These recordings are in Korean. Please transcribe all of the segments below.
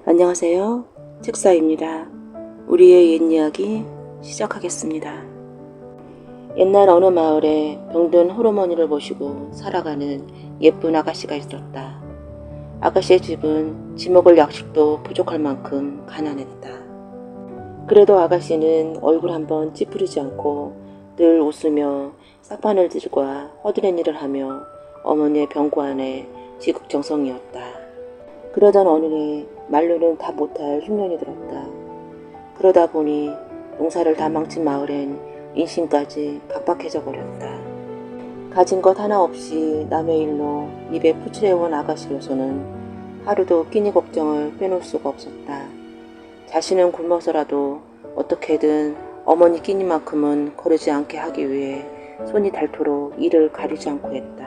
안녕하세요. 책사입니다. 우리의 옛 이야기 시작하겠습니다. 옛날 어느 마을에 병든 홀어머니를 모시고 살아가는 예쁜 아가씨가 있었다. 아가씨의 집은 지먹을 약식도 부족할 만큼 가난했다. 그래도 아가씨는 얼굴 한번 찌푸리지 않고 늘 웃으며 싹바늘 들과 허드렛 일을 하며 어머니의 병고 안에 지극정성이었다. 그러던 어느 날 말로는 다 못할 흉년이 들었다. 그러다 보니 농사를 다 망친 마을엔 인심까지 각박해져 버렸다. 가진 것 하나 없이 남의 일로 입에 푸칠해온 아가씨로서는 하루도 끼니 걱정을 빼놓을 수가 없었다. 자신은 굶어서라도 어떻게든 어머니 끼니만큼은 거르지 않게 하기 위해 손이 닳도록 이를 가리지 않고 했다.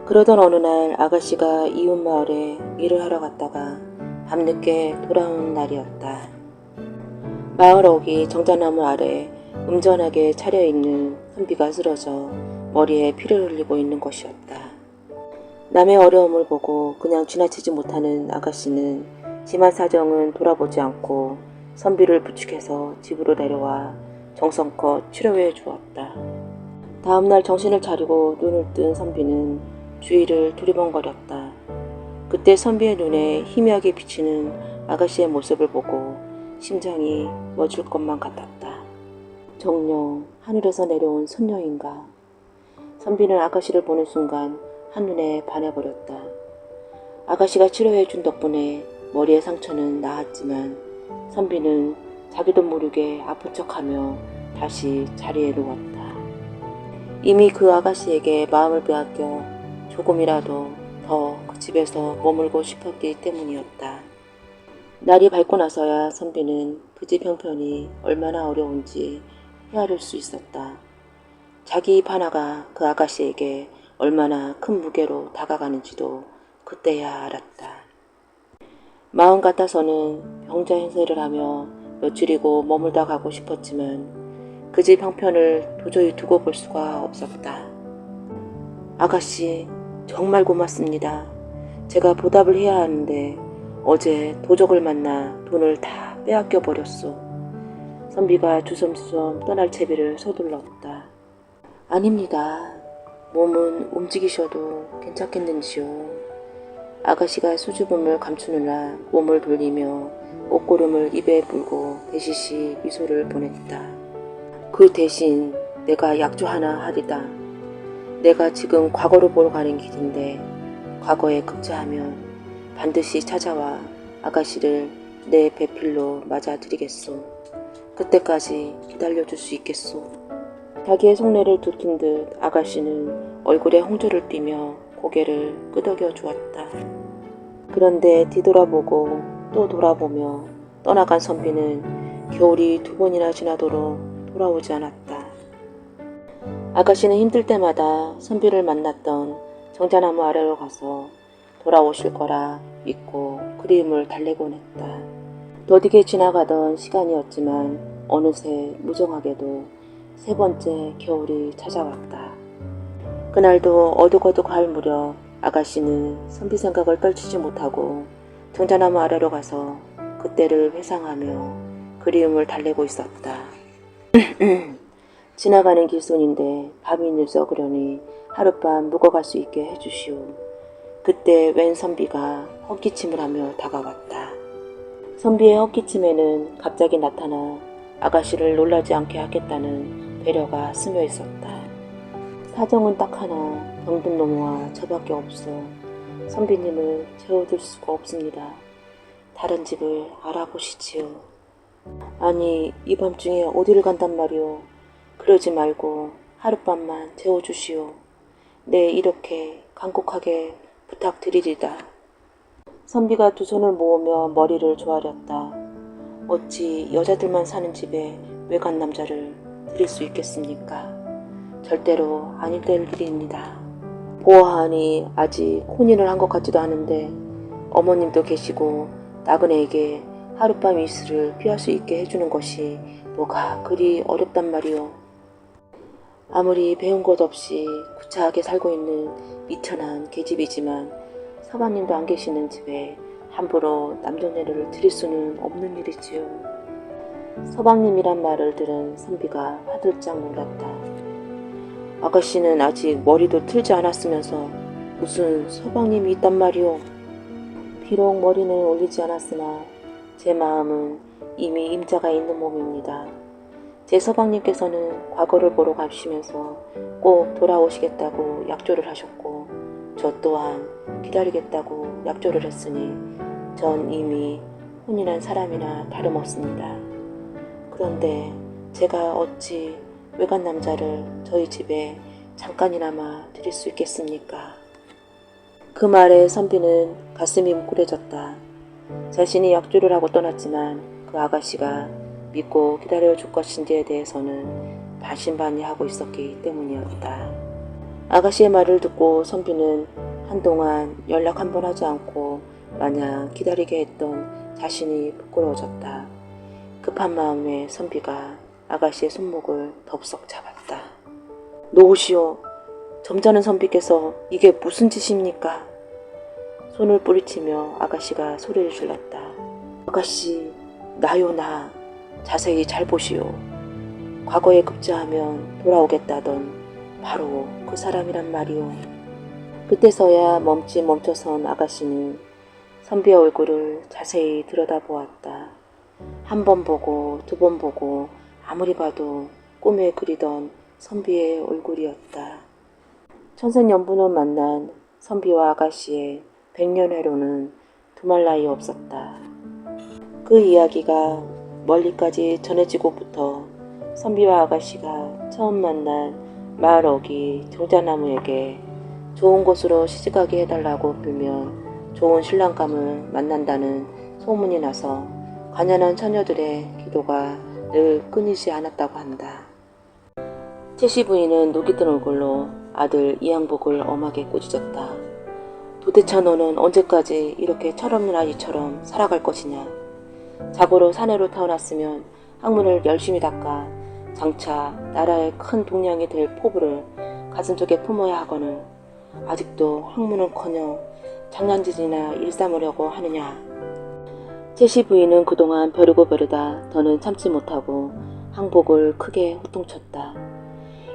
그러던 어느 날 아가씨가 이웃 마을에 일을 하러 갔다가 밤늦게 돌아오는 날이었다. 마을 어귀 정자나무 아래 음전하게 차려있는 선비가 쓰러져 머리에 피를 흘리고 있는 것이었다. 남의 어려움을 보고 그냥 지나치지 못하는 아가씨는 심한 사정은 돌아보지 않고 선비를 부축해서 집으로 내려와 정성껏 치료해 주었다. 다음날 정신을 차리고 눈을 뜬 선비는 주위를 두리번거렸다. 그때 선비의 눈에 희미하게 비치는 아가씨의 모습을 보고 심장이 멎을 것만 같았다. 정녕 하늘에서 내려온 선녀인가. 선비는 아가씨를 보는 순간 한눈에 반해버렸다. 아가씨가 치료해준 덕분에 머리의 상처는 나았지만 선비는 자기도 모르게 아픈 척하며 다시 자리에 누웠다. 이미 그 아가씨에게 마음을 빼앗겨 조금이라도 더 그 집에서 머물고 싶었기 때문이었다. 날이 밝고 나서야 선비는 그 집 형편이 얼마나 어려운지 헤아릴 수 있었다. 자기 입 하나가 그 아가씨에게 얼마나 큰 무게로 다가가는지도 그때야 알았다. 마음 같아서는 병자 행세를 하며 며칠이고 머물다 가고 싶었지만 그 집 형편을 도저히 두고 볼 수가 없었다. 아가씨, 정말 고맙습니다. 제가 보답을 해야 하는데 어제 도적을 만나 돈을 다 빼앗겨 버렸소. 선비가 주섬주섬 떠날 채비를 서둘렀다. 아닙니다. 몸은 움직이셔도 괜찮겠는지요. 아가씨가 수줍음을 감추느라 몸을 돌리며 옷고름을 입에 물고 대시시 미소를 보냈다. 그 대신 내가 약조 하나 하리다. 내가 지금 과거로 보러 가는 길인데 과거에 급제하면 반드시 찾아와 아가씨를 내 배필로 맞아드리겠소. 그때까지 기다려줄 수 있겠소. 자기의 속내를 들킨 듯 아가씨는 얼굴에 홍조를 띠며 고개를 끄덕여 주었다. 그런데 뒤돌아보고 또 돌아보며 떠나간 선비는 겨울이 2번이나 지나도록 돌아오지 않았다. 아가씨는 힘들 때마다 선비를 만났던 정자나무 아래로 가서 돌아오실 거라 믿고 그리움을 달래곤 했다. 더디게 지나가던 시간이었지만 어느새 무정하게도 3번째 겨울이 찾아왔다. 그날도 어둑어둑할 무렵 아가씨는 선비 생각을 떨치지 못하고 정자나무 아래로 가서 그때를 회상하며 그리움을 달래고 있었다. 지나가는 길손인데 밤이 늦어 그러니 하룻밤 묵어갈 수 있게 해주시오. 그때 웬 선비가 헛기침을 하며 다가왔다. 선비의 헛기침에는 갑자기 나타나 아가씨를 놀라지 않게 하겠다는 배려가 스며 있었다. 사정은 딱 하나, 병든 놈과 저밖에 없어 선비님을 재워둘 수가 없습니다. 다른 집을 알아보시지요. 아니, 이 밤중에 어디를 간단 말이오. 그러지 말고 하룻밤만 재워주시오. 네, 이렇게 간곡하게 부탁드리리다. 선비가 두 손을 모으며 머리를 조아렸다. 어찌 여자들만 사는 집에 외간 남자를 드릴 수 있겠습니까? 절대로 아닐 될 일입니다. 보아하니 아직 혼인을 한 것 같지도 않은데 어머님도 계시고 나그네에게 하룻밤 이슬을 피할 수 있게 해주는 것이 뭐가 그리 어렵단 말이오. 아무리 배운 것 없이 구차하게 살고 있는 미천한 계집이지만 서방님도 안 계시는 집에 함부로 남자녀를 드릴 수는 없는 일이지요. 서방님이란 말을 들은 선비가 화들짝 놀랐다. 아가씨는 아직 머리도 틀지 않았으면서 무슨 서방님이 있단 말이오. 비록 머리는 올리지 않았으나 제 마음은 이미 임자가 있는 몸입니다. 제 서방님께서는 과거를 보러 가시면서 꼭 돌아오시겠다고 약조를 하셨고 저 또한 기다리겠다고 약조를 했으니 전 이미 혼인한 사람이나 다름없습니다. 그런데 제가 어찌 외간 남자를 저희 집에 잠깐이나마 들일 수 있겠습니까? 그 말에 선비는 가슴이 뭉클해졌다. 자신이 약조를 하고 떠났지만 그 아가씨가 믿고 기다려줄 것인지에 대해서는 반신반의하고 있었기 때문이었다. 아가씨의 말을 듣고 선비는 한동안 연락 한 번 하지 않고 마냥 기다리게 했던 자신이 부끄러워졌다. 급한 마음에 선비가 아가씨의 손목을 덥석 잡았다. 놓으시오. 점잖은 선비께서 이게 무슨 짓입니까? 손을 뿌리치며 아가씨가 소리를 질렀다. 아가씨, 나요 나. 자세히 잘 보시오. 과거에 급제하면 돌아오겠다던 바로 그 사람이란 말이오. 그때서야 멈춰선 아가씨는 선비의 얼굴을 자세히 들여다보았다. 한 번 보고 두 번 보고 아무리 봐도 꿈에 그리던 선비의 얼굴이었다. 천생연분을 만난 선비와 아가씨의 백년회로는 두말 나위 없었다. 그 이야기가 멀리까지 전해지고부터 선비와 아가씨가 처음 만난 마을 어기 정자나무에게 좋은 곳으로 시집가게 해달라고 빌면 좋은 신랑감을 만난다는 소문이 나서 가난한 처녀들의 기도가 늘 끊이지 않았다고 한다. 채씨 부인은 녹이 든 얼굴로 아들 이양복을 엄하게 꾸짖었다. 도대체 너는 언제까지 이렇게 철없는 아이처럼 살아갈 것이냐. 자고로 사내로 태어났으면 학문을 열심히 닦아 장차 나라의 큰 동량이 될 포부를 가슴속에 품어야 하거늘 아직도 학문은커녕 장난짓이나 일삼으려고 하느냐. 채씨 부인은 그동안 벼르고 벼르다 더는 참지 못하고 항복을 크게 호통쳤다.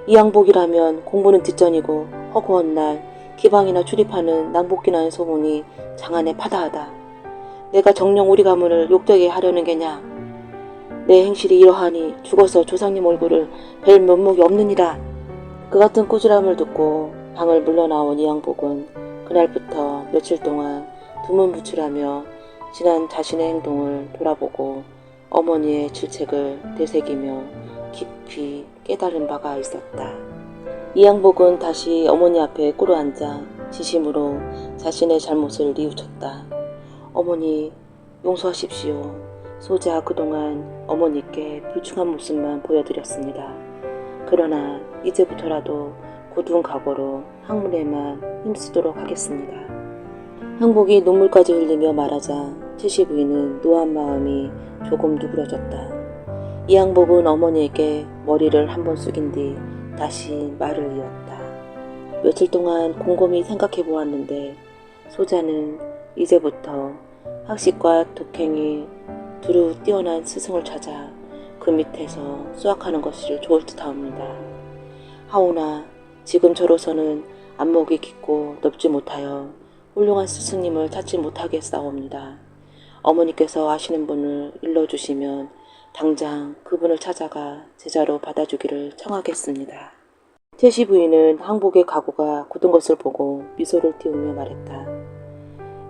이 양복이라면 공부는 뒷전이고 허구한 날 기방이나 출입하는 낭복기라는 소문이 장안에 파다하다. 내가 정녕 우리 가문을 욕되게 하려는 게냐. 내 행실이 이러하니 죽어서 조상님 얼굴을 뵐 면목이 없느니라. 그 같은 꾸지람을 듣고 방을 물러나온 이양복은 그날부터 며칠 동안 두문부출하며 지난 자신의 행동을 돌아보고 어머니의 질책을 되새기며 깊이 깨달은 바가 있었다. 이양복은 다시 어머니 앞에 꿇어앉아 진심으로 자신의 잘못을 뉘우쳤다. 어머니, 용서하십시오. 소자 그동안 어머니께 불충한 모습만 보여드렸습니다. 그러나 이제부터라도 고둔 각오로 학문에만 힘쓰도록 하겠습니다. 항복이 눈물까지 흘리며 말하자 채씨 부인은 노한 마음이 조금 누그러졌다. 이양복은 어머니에게 머리를 한번 숙인 뒤 다시 말을 이었다. 며칠 동안 곰곰이 생각해 보았는데 소자는 이제부터 학식과 독행이 두루 뛰어난 스승을 찾아 그 밑에서 수학하는 것이 좋을 듯합니다. 하오나 지금 저로서는 안목이 깊고 넓지 못하여 훌륭한 스승님을 찾지 못하겠사옵니다. 어머니께서 아시는 분을 일러주시면 당장 그분을 찾아가 제자로 받아주기를 청하겠습니다. 채씨 부인은 항복의 각오가 굳은 것을 보고 미소를 띄우며 말했다.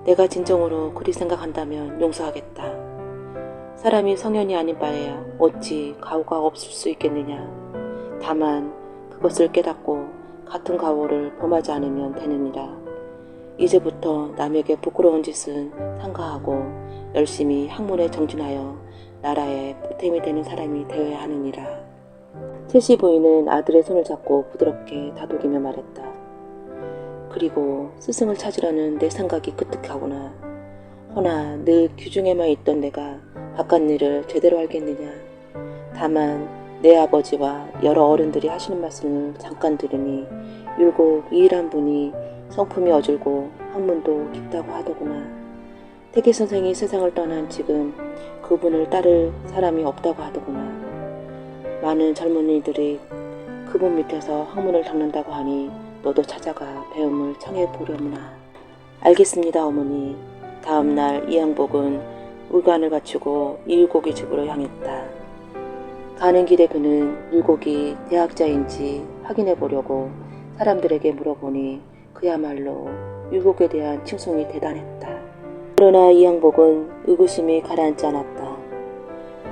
내가 진정으로 그리 생각한다면 용서하겠다. 사람이 성현이 아닌 바에야 어찌 가오가 없을 수 있겠느냐. 다만 그것을 깨닫고 같은 가오를 범하지 않으면 되느니라. 이제부터 남에게 부끄러운 짓은 삼가하고 열심히 학문에 정진하여 나라에 보탬이 되는 사람이 되어야 하느니라. 채씨 부인은 아들의 손을 잡고 부드럽게 다독이며 말했다. 그리고 스승을 찾으려는 내 생각이 끄떡하구나. 허나 늘 귀중에만 있던 내가 바깥 일을 제대로 알겠느냐. 다만 내 아버지와 여러 어른들이 하시는 말씀을 잠깐 들으니 율곡 이일한 분이 성품이 어질고 학문도 깊다고 하더구나. 태기 선생이 세상을 떠난 지금 그분을 따를 사람이 없다고 하더구나. 많은 젊은이들이 그분 밑에서 학문을 닦는다고 하니 너도 찾아가 배움을 청해 보려무나. 알겠습니다, 어머니. 다음 날 이양복은 의관을 갖추고 일곡이 집으로 향했다. 가는 길에 그는 율곡이 대학자인지 확인해 보려고 사람들에게 물어보니 그야말로 율곡에 대한 칭송이 대단했다. 그러나 이양복은 의구심이 가라앉지 않았다.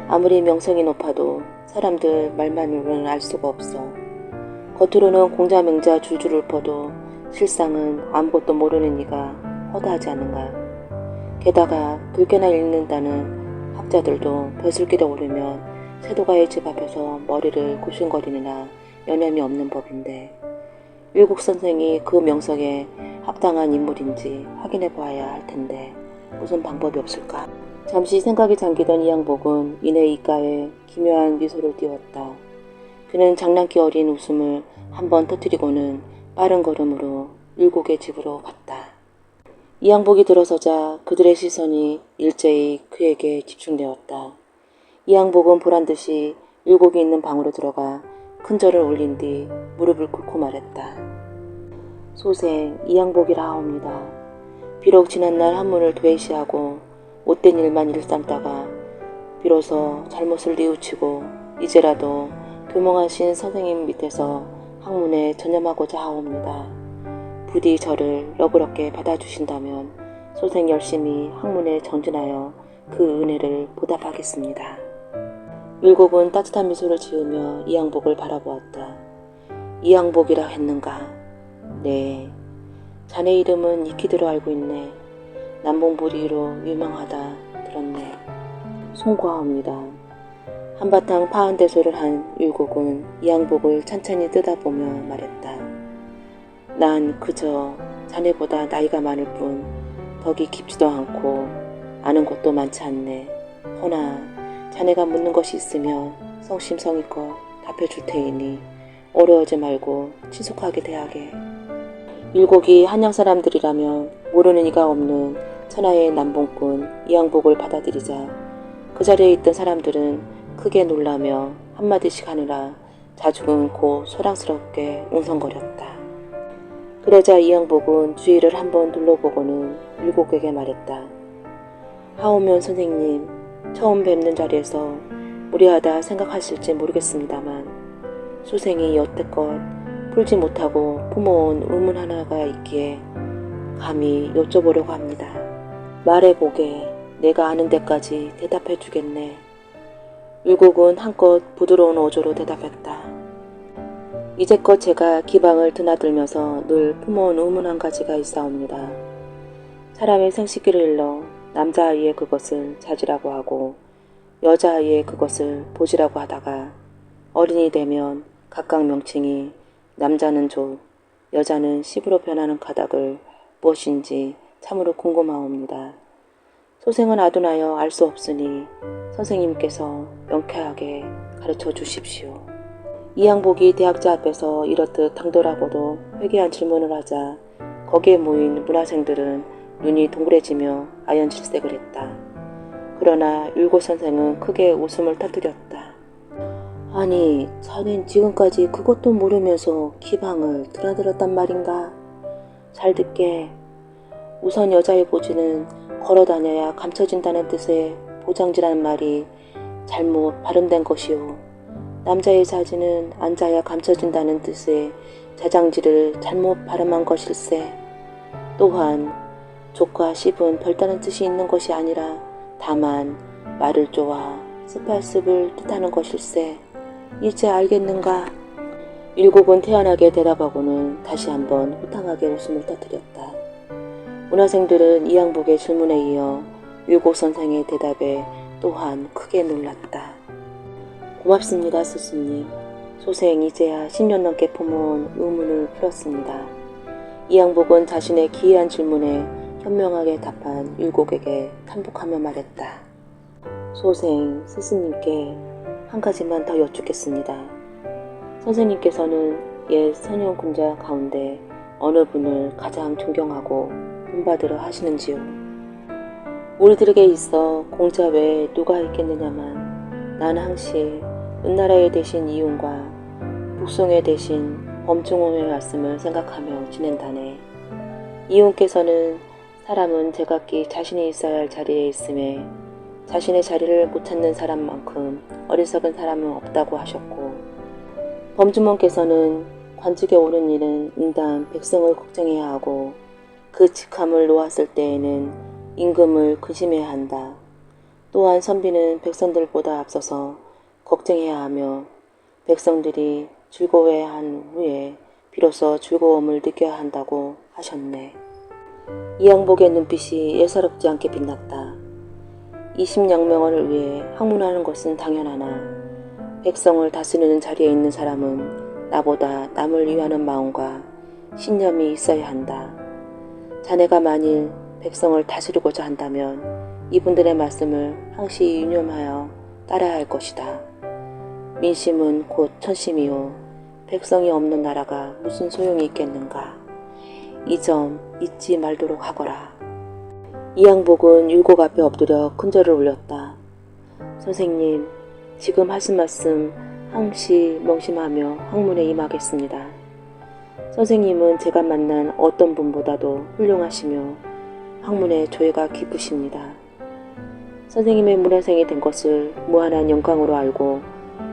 아무리 명성이 높아도 사람들 말만으로는 알 수가 없어. 겉으로는 공자맹자 줄줄 읊어도 실상은 아무것도 모르는 이가 허다하지 않는가. 게다가 글귀나 읽는다는 학자들도 벼슬길에 오르면 세도가의 집 앞에서 머리를 굽신거리느나 여념이 없는 법인데 율곡 선생이 그 명성에 합당한 인물인지 확인해 보아야 할 텐데 무슨 방법이 없을까? 잠시 생각이 잠기던 이양복은 이내 입가에 기묘한 미소를 띄웠다. 그는 장난기 어린 웃음을 한번 터뜨리고는 빠른 걸음으로 율곡의 집으로 갔다. 이양복이 들어서자 그들의 시선이 일제히 그에게 집중되었다. 이양복은 보란듯이 율곡이 있는 방으로 들어가 큰절을 올린 뒤 무릎을 꿇고 말했다. 소생 이양복이라 하옵니다. 비록 지난날 한문을 도외시하고 못된 일만 일삼다가 비로소 잘못을 뉘우치고 이제라도 교명하신 선생님 밑에서 학문에 전념하고자 하옵니다. 부디 저를 너그럽게 받아주신다면 소생 열심히 학문에 전진하여 그 은혜를 보답하겠습니다. 율곡은 따뜻한 미소를 지으며 이양복을 바라보았다. 이양복이라 했는가? 네. 자네 이름은 익히 들어 알고 있네. 남봉부리로 유명하다 들었네. 송구하옵니다. 한바탕 파한대소를 한 율곡은 이양복을 찬찬히 뜯어보며 말했다. 난 그저 자네보다 나이가 많을 뿐 덕이 깊지도 않고 아는 것도 많지 않네. 허나 자네가 묻는 것이 있으면 성심성의껏 답해줄 테이니 어려워하지 말고 친숙하게 대하게. 율곡이 한양 사람들이라면 모르는 이가 없는 천하의 남봉꾼 이양복을 받아들이자 그 자리에 있던 사람들은 크게 놀라며 한마디씩 하느라 자죽은 곧 소랑스럽게 웅성거렸다. 그러자 이양복은 주위를 한번 둘러보고는 율곡에게 말했다. 하오면 선생님, 처음 뵙는 자리에서 무례하다 생각하실지 모르겠습니다만 소생이 여태껏 풀지 못하고 품어온 의문 하나가 있기에 감히 여쭤보려고 합니다. 말해보게. 내가 아는 데까지 대답해 주겠네. 율곡은 한껏 부드러운 어조로 대답했다. 이제껏 제가 기방을 드나들면서 늘 품어온 의문 한 가지가 있사옵니다. 사람의 생식기를 일러 남자아이의 그것을 자지라고 하고 여자아이의 그것을 보지라고 하다가 어린이 되면 각각 명칭이 남자는 조, 여자는 시부로 변하는 까닭을 무엇인지 참으로 궁금하옵니다. 소생은 아둔하여 알 수 없으니 선생님께서 명쾌하게 가르쳐 주십시오. 이양복이 대학자 앞에서 이렇듯 당돌하고도 회개한 질문을 하자 거기에 모인 문화생들은 눈이 동그래지며 아연칠색을 했다. 그러나 율곡 선생은 크게 웃음을 터뜨렸다. 아니, 자넨 지금까지 그것도 모르면서 기방을 드나들었단 말인가? 잘 듣게. 우선 여자의 보지는 걸어다녀야 감춰진다는 뜻의 보장지라는 말이 잘못 발음된 것이요. 남자의 자지는 앉아야 감춰진다는 뜻의 자장지를 잘못 발음한 것일세. 또한 족과 씹은 별다른 뜻이 있는 것이 아니라 다만 말을 쪼아 스팔습을 뜻하는 것일세. 이제 알겠는가? 율곡은 태연하게 대답하고는 다시 한번 호탕하게 웃음을 터뜨렸다. 문화생들은 이양복의 질문에 이어 율곡 선생의 대답에 또한 크게 놀랐다. 고맙습니다, 스승님. 소생 이제야 10년 넘게 품어온 의문을 풀었습니다. 이양복은 자신의 기이한 질문에 현명하게 답한 율곡에게 탄복하며 말했다. 소생, 스승님께 한 가지만 더 여쭙겠습니다. 선생님께서는 옛 선영군자 가운데 어느 분을 가장 존경하고 본받으러 하시는지요? 우리들에게 있어 공자 외에 누가 있겠느냐만 난 항시 은나라의 대신 이윤과 북송의 대신 범중홍의 말씀을 생각하며 지낸다네. 이윤께서는 사람은 제각기 자신이 있어야 할 자리에 있음에 자신의 자리를 못 찾는 사람만큼 어리석은 사람은 없다고 하셨고, 범주몽께서는 관직에 오른 일은 인단 백성을 걱정해야 하고 그 직함을 놓았을 때에는 임금을 근심해야 한다. 또한 선비는 백성들보다 앞서서 걱정해야 하며 백성들이 즐거워해야 한 후에 비로소 즐거움을 느껴야 한다고 하셨네. 이양복의 눈빛이 예사롭지 않게 빛났다. 20양명을 위해 학문하는 것은 당연하나 백성을 다스리는 자리에 있는 사람은 나보다 남을 위하는 마음과 신념이 있어야 한다. 자네가 만일 백성을 다스리고자 한다면 이분들의 말씀을 항시 유념하여 따라야 할 것이다. 민심은 곧 천심이요 백성이 없는 나라가 무슨 소용이 있겠는가. 이 점 잊지 말도록 하거라. 이양복은 율곡 앞에 엎드려 큰절을 올렸다. 선생님, 지금 하신 말씀 항시 명심하며 학문에 임하겠습니다. 선생님은 제가 만난 어떤 분보다도 훌륭하시며 학문에 조예가 깊으십니다. 선생님의 문화생이 된 것을 무한한 영광으로 알고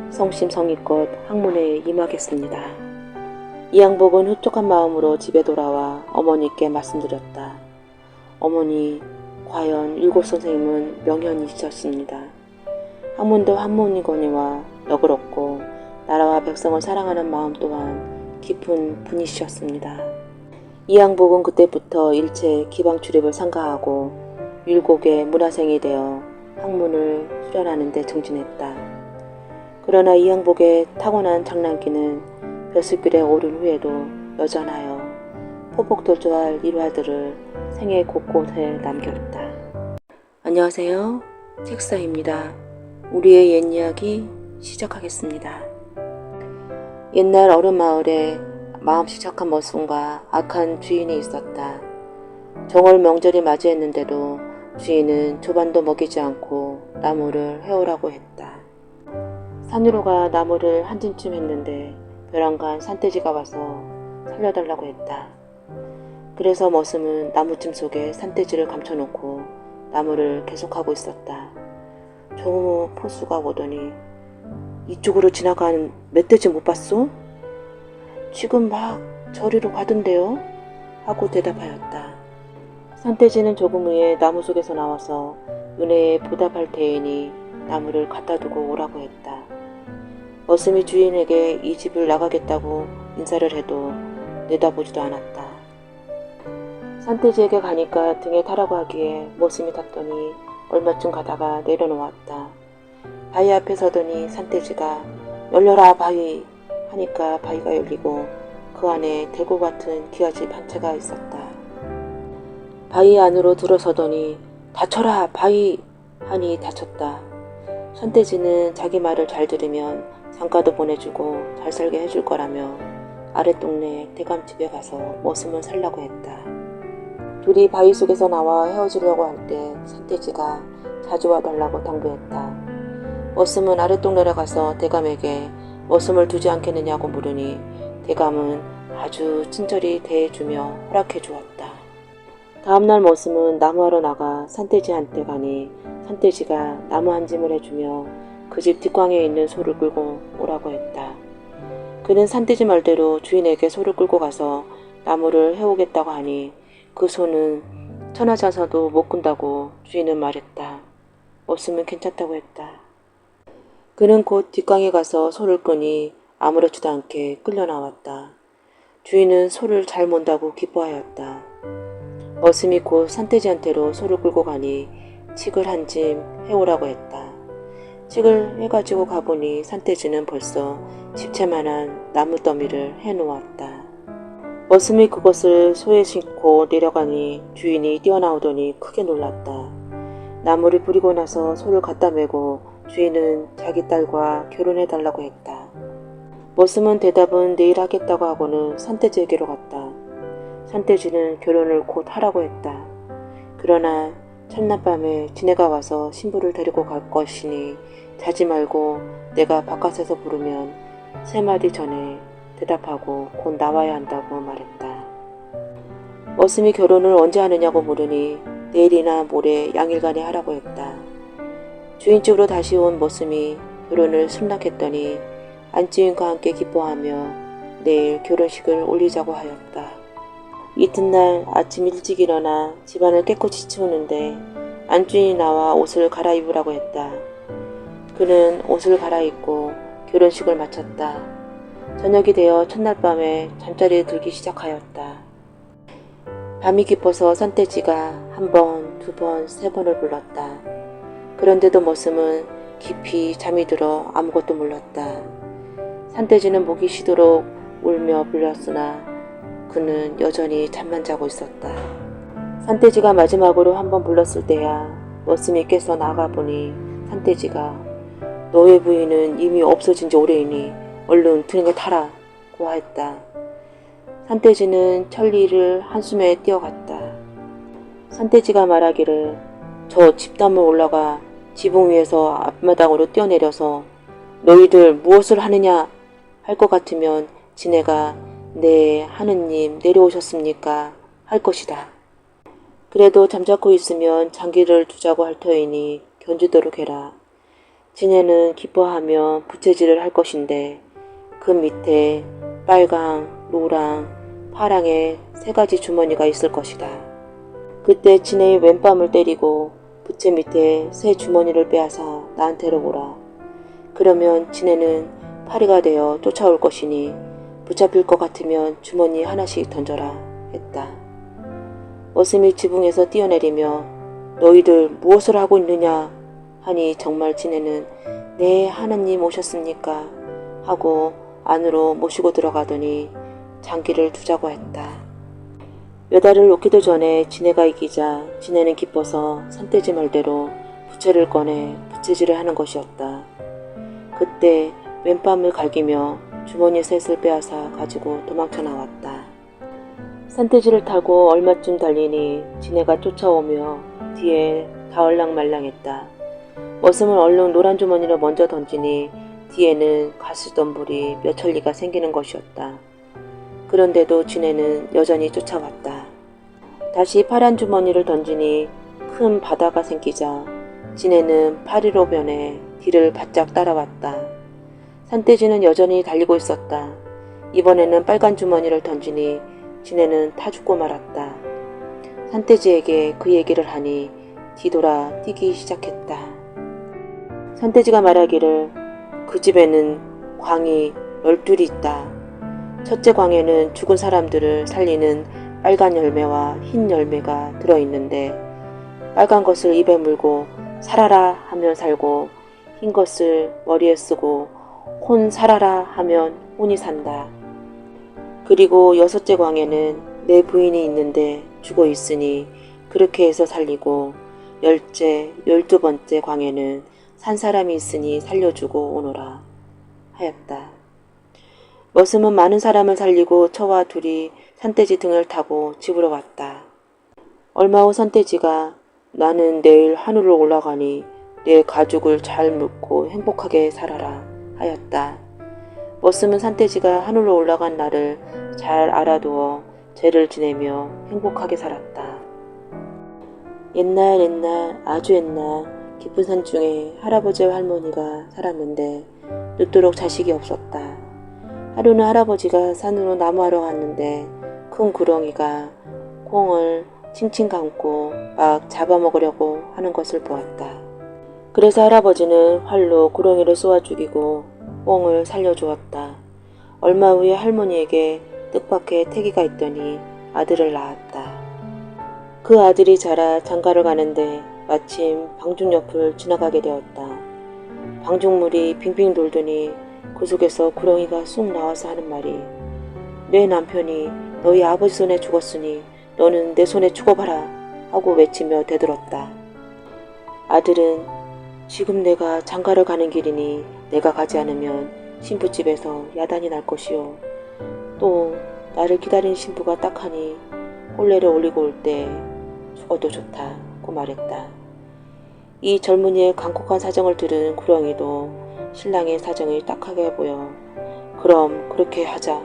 성심성의껏 학문에 임하겠습니다. 이양복은 흡족한 마음으로 집에 돌아와 어머니께 말씀드렸다. 어머니, 과연 율곡 선생님은 명현이셨습니다. 학문도 학문이거니와 너그럽고 나라와 백성을 사랑하는 마음 또한 깊은 분이셨습니다. 이양복은 그때부터 일체 기방 출입을 삼가하고 율곡의 문화생이 되어 학문을 수련하는 데 정진했다. 그러나 이양복의 타고난 장난기는 벼슬길에 오른 후에도 여전하여 포복도주할 일화들을 생애 곳곳에 남겼다. 안녕하세요. 책사입니다. 우리의 옛 이야기 시작하겠습니다. 옛날 어른 마을에 마음씨 착한 머슴과 악한 주인이 있었다. 정월 명절이 맞이했는데도 주인은 조반도 먹이지 않고 나무를 해오라고 했다. 산으로가 나무를 한 찜쯤 했는데 벼랑간 산돼지가 와서 살려달라고 했다. 그래서 머슴은 나무찜 속에 산돼지를 감춰놓고 나무를 계속하고 있었다. 저 포수가 오더니 이쪽으로 지나간 멧돼지 못 봤소? 지금 막 저리로 가던데요? 하고 대답하였다. 산돼지는 조금 후에 나무 속에서 나와서 은혜에 보답할 테이니 나무를 갖다 두고 오라고 했다. 머슴이 주인에게 이 집을 나가겠다고 인사를 해도 내다보지도 않았다. 산돼지에게 가니까 등에 타라고 하기에 머슴이 탔더니 얼마쯤 가다가 내려놓았다. 바위 앞에 서더니 산돼지가 열려라 바위 하니까 바위가 열리고 그 안에 대고 같은 기아집 한 채가 있었다. 바위 안으로 들어서더니 닫혀라 바위 하니 닫혔다. 산돼지는 자기 말을 잘 들으면 장가도 보내주고 잘 살게 해줄 거라며 아랫동네 대감집에 가서 머슴을 살라고 했다. 둘이 바위 속에서 나와 헤어지려고 할 때 산돼지가 자주 와달라고 당부했다. 머슴은 아랫동네로 가서 대감에게 머슴을 두지 않겠느냐고 물으니 대감은 아주 친절히 대해주며 허락해 주었다. 다음날 머슴은 나무하러 나가 산돼지한테 가니 산돼지가 나무 한 짐을 해주며 그 집 뒷광에 있는 소를 끌고 오라고 했다. 그는 산돼지 말대로 주인에게 소를 끌고 가서 나무를 해오겠다고 하니 그 소는 천하장사도 못 끈다고 주인은 말했다. 머슴은 괜찮다고 했다. 그는 곧 뒷광에 가서 소를 끄니 아무렇지도 않게 끌려 나왔다. 주인은 소를 잘 mon다고 기뻐하였다. 머슴이 곧 산돼지한테로 소를 끌고 가니 칡을 한 짐 해오라고 했다. 칡을 해가지고 가보니 산돼지는 벌써 집채만한 나무더미를 해놓았다. 머슴이 그것을 소에 싣고 내려가니 주인이 뛰어나오더니 크게 놀랐다. 나무를 부리고 나서 소를 갖다 메고 주인은 자기 딸과 결혼해달라고 했다. 머슴은 대답은 내일 하겠다고 하고는 산돼지에게로 갔다. 산돼지는 결혼을 곧 하라고 했다. 그러나 첫날 밤에 지네가 와서 신부를 데리고 갈 것이니 자지 말고 내가 바깥에서 부르면 3마디 전에 대답하고 곧 나와야 한다고 말했다. 머슴이 결혼을 언제 하느냐고 물으니 내일이나 모레 양일간에 하라고 했다. 주인집으로 다시 온 머슴이 결혼을 승낙했더니 안주인과 함께 기뻐하며 내일 결혼식을 올리자고 하였다. 이튿날 아침 일찍 일어나 집안을 깨끗이 치우는데 안주인이 나와 옷을 갈아입으라고 했다. 그는 옷을 갈아입고 결혼식을 마쳤다. 저녁이 되어 첫날 밤에 잠자리에 들기 시작하였다. 밤이 깊어서 선돼지가 1번, 2번, 3번을 불렀다. 그런데도 머슴은 깊이 잠이 들어 아무것도 몰랐다. 산돼지는 목이 쉬도록 울며 불렀으나 그는 여전히 잠만 자고 있었다. 산돼지가 마지막으로 1번 불렀을 때야 머슴이 깨서 나가보니 산돼지가 너의 부인은 이미 없어진 지 오래이니 얼른 등에 타라 고 하였다. 산돼지는 천리를 한숨에 뛰어갔다. 산돼지가 말하기를 저 집단을 올라가 지붕 위에서 앞마당으로 뛰어내려서 너희들 무엇을 하느냐 할 것 같으면 지네가 네 하느님 내려오셨습니까 할 것이다. 그래도 잠자코 있으면 장기를 두자고 할 터이니 견주도록 해라. 지네는 기뻐하며 부채질을 할 것인데 그 밑에 빨강, 노랑, 파랑의 3가지 주머니가 있을 것이다. 그때 지네의 왼뺨을 때리고 부채 밑에 새 주머니를 빼앗아 나한테로 오라. 그러면 지네는 파리가 되어 쫓아올 것이니 붙잡힐 것 같으면 주머니 하나씩 던져라 했다. 머슴이 지붕에서 뛰어내리며 너희들 무엇을 하고 있느냐 하니 정말 지네는 네 하느님 오셨습니까 하고 안으로 모시고 들어가더니 장기를 두자고 했다. 몇 알을 놓기도 전에 지네가 이기자 지네는 기뻐서 산돼지 말대로 부채를 꺼내 부채질을 하는 것이었다. 그때 왼뺨을 갈기며 주머니 셋을 빼앗아 가지고 도망쳐 나왔다. 산돼지를 타고 얼마쯤 달리니 지네가 쫓아오며 뒤에 가을랑말랑했다. 머슴은 얼른 노란 주머니를 먼저 던지니 뒤에는 가스덤불이 몇 천리가 생기는 것이었다. 그런데도 지네는 여전히 쫓아왔다. 다시 파란 주머니를 던지니 큰 바다가 생기자 지네는 파리로 변해 뒤를 바짝 따라왔다. 산돼지는 여전히 달리고 있었다. 이번에는 빨간 주머니를 던지니 지네는 타 죽고 말았다. 산돼지에게 그 얘기를 하니 뒤돌아 뛰기 시작했다. 산돼지가 말하기를 그 집에는 광이 12이 있다. 첫째 광에는 죽은 사람들을 살리는 빨간 열매와 흰 열매가 들어있는데 빨간 것을 입에 물고 살아라 하면 살고 흰 것을 머리에 쓰고 혼 살아라 하면 혼이 산다. 그리고 6째 광에는 내 부인이 있는데 죽어 있으니 그렇게 해서 살리고 10째, 12번째 광에는 산 사람이 있으니 살려주고 오너라 하였다. 머슴은 많은 사람을 살리고 저와 둘이 산돼지 등을 타고 집으로 왔다. 얼마 후 산돼지가 나는 내일 하늘로 올라가니 내 가죽을 잘 묶고 행복하게 살아라 하였다. 머슴은 산돼지가 하늘로 올라간 날을 잘 알아두어 죄를 지내며 행복하게 살았다. 옛날 아주 옛날 깊은 산 중에 할아버지와 할머니가 살았는데 늦도록 자식이 없었다. 하루는 할아버지가 산으로 나무하러 갔는데 큰 구렁이가 콩을 칭칭 감고 막 잡아먹으려고 하는 것을 보았다. 그래서 할아버지는 활로 구렁이를 쏘아 죽이고 꽁을 살려주었다. 얼마 후에 할머니에게 뜻밖의 태기가 있더니 아들을 낳았다. 그 아들이 자라 장가를 가는데 마침 방중 옆을 지나가게 되었다. 방중물이 빙빙 돌더니 그 속에서 구렁이가 쑥 나와서 하는 말이 내 남편이 너희 아버지 손에 죽었으니 너는 내 손에 죽어봐라 하고 외치며 대들었다. 아들은 지금 내가 장가를 가는 길이니 내가 가지 않으면 신부집에서 야단이 날 것이요. 또 나를 기다리는 신부가 딱하니 혼례를 올리고 올 때 죽어도 좋다 고 말했다. 이 젊은이의 간곡한 사정을 들은 구렁이도 신랑의 사정이 딱하게 보여 그럼 그렇게 하자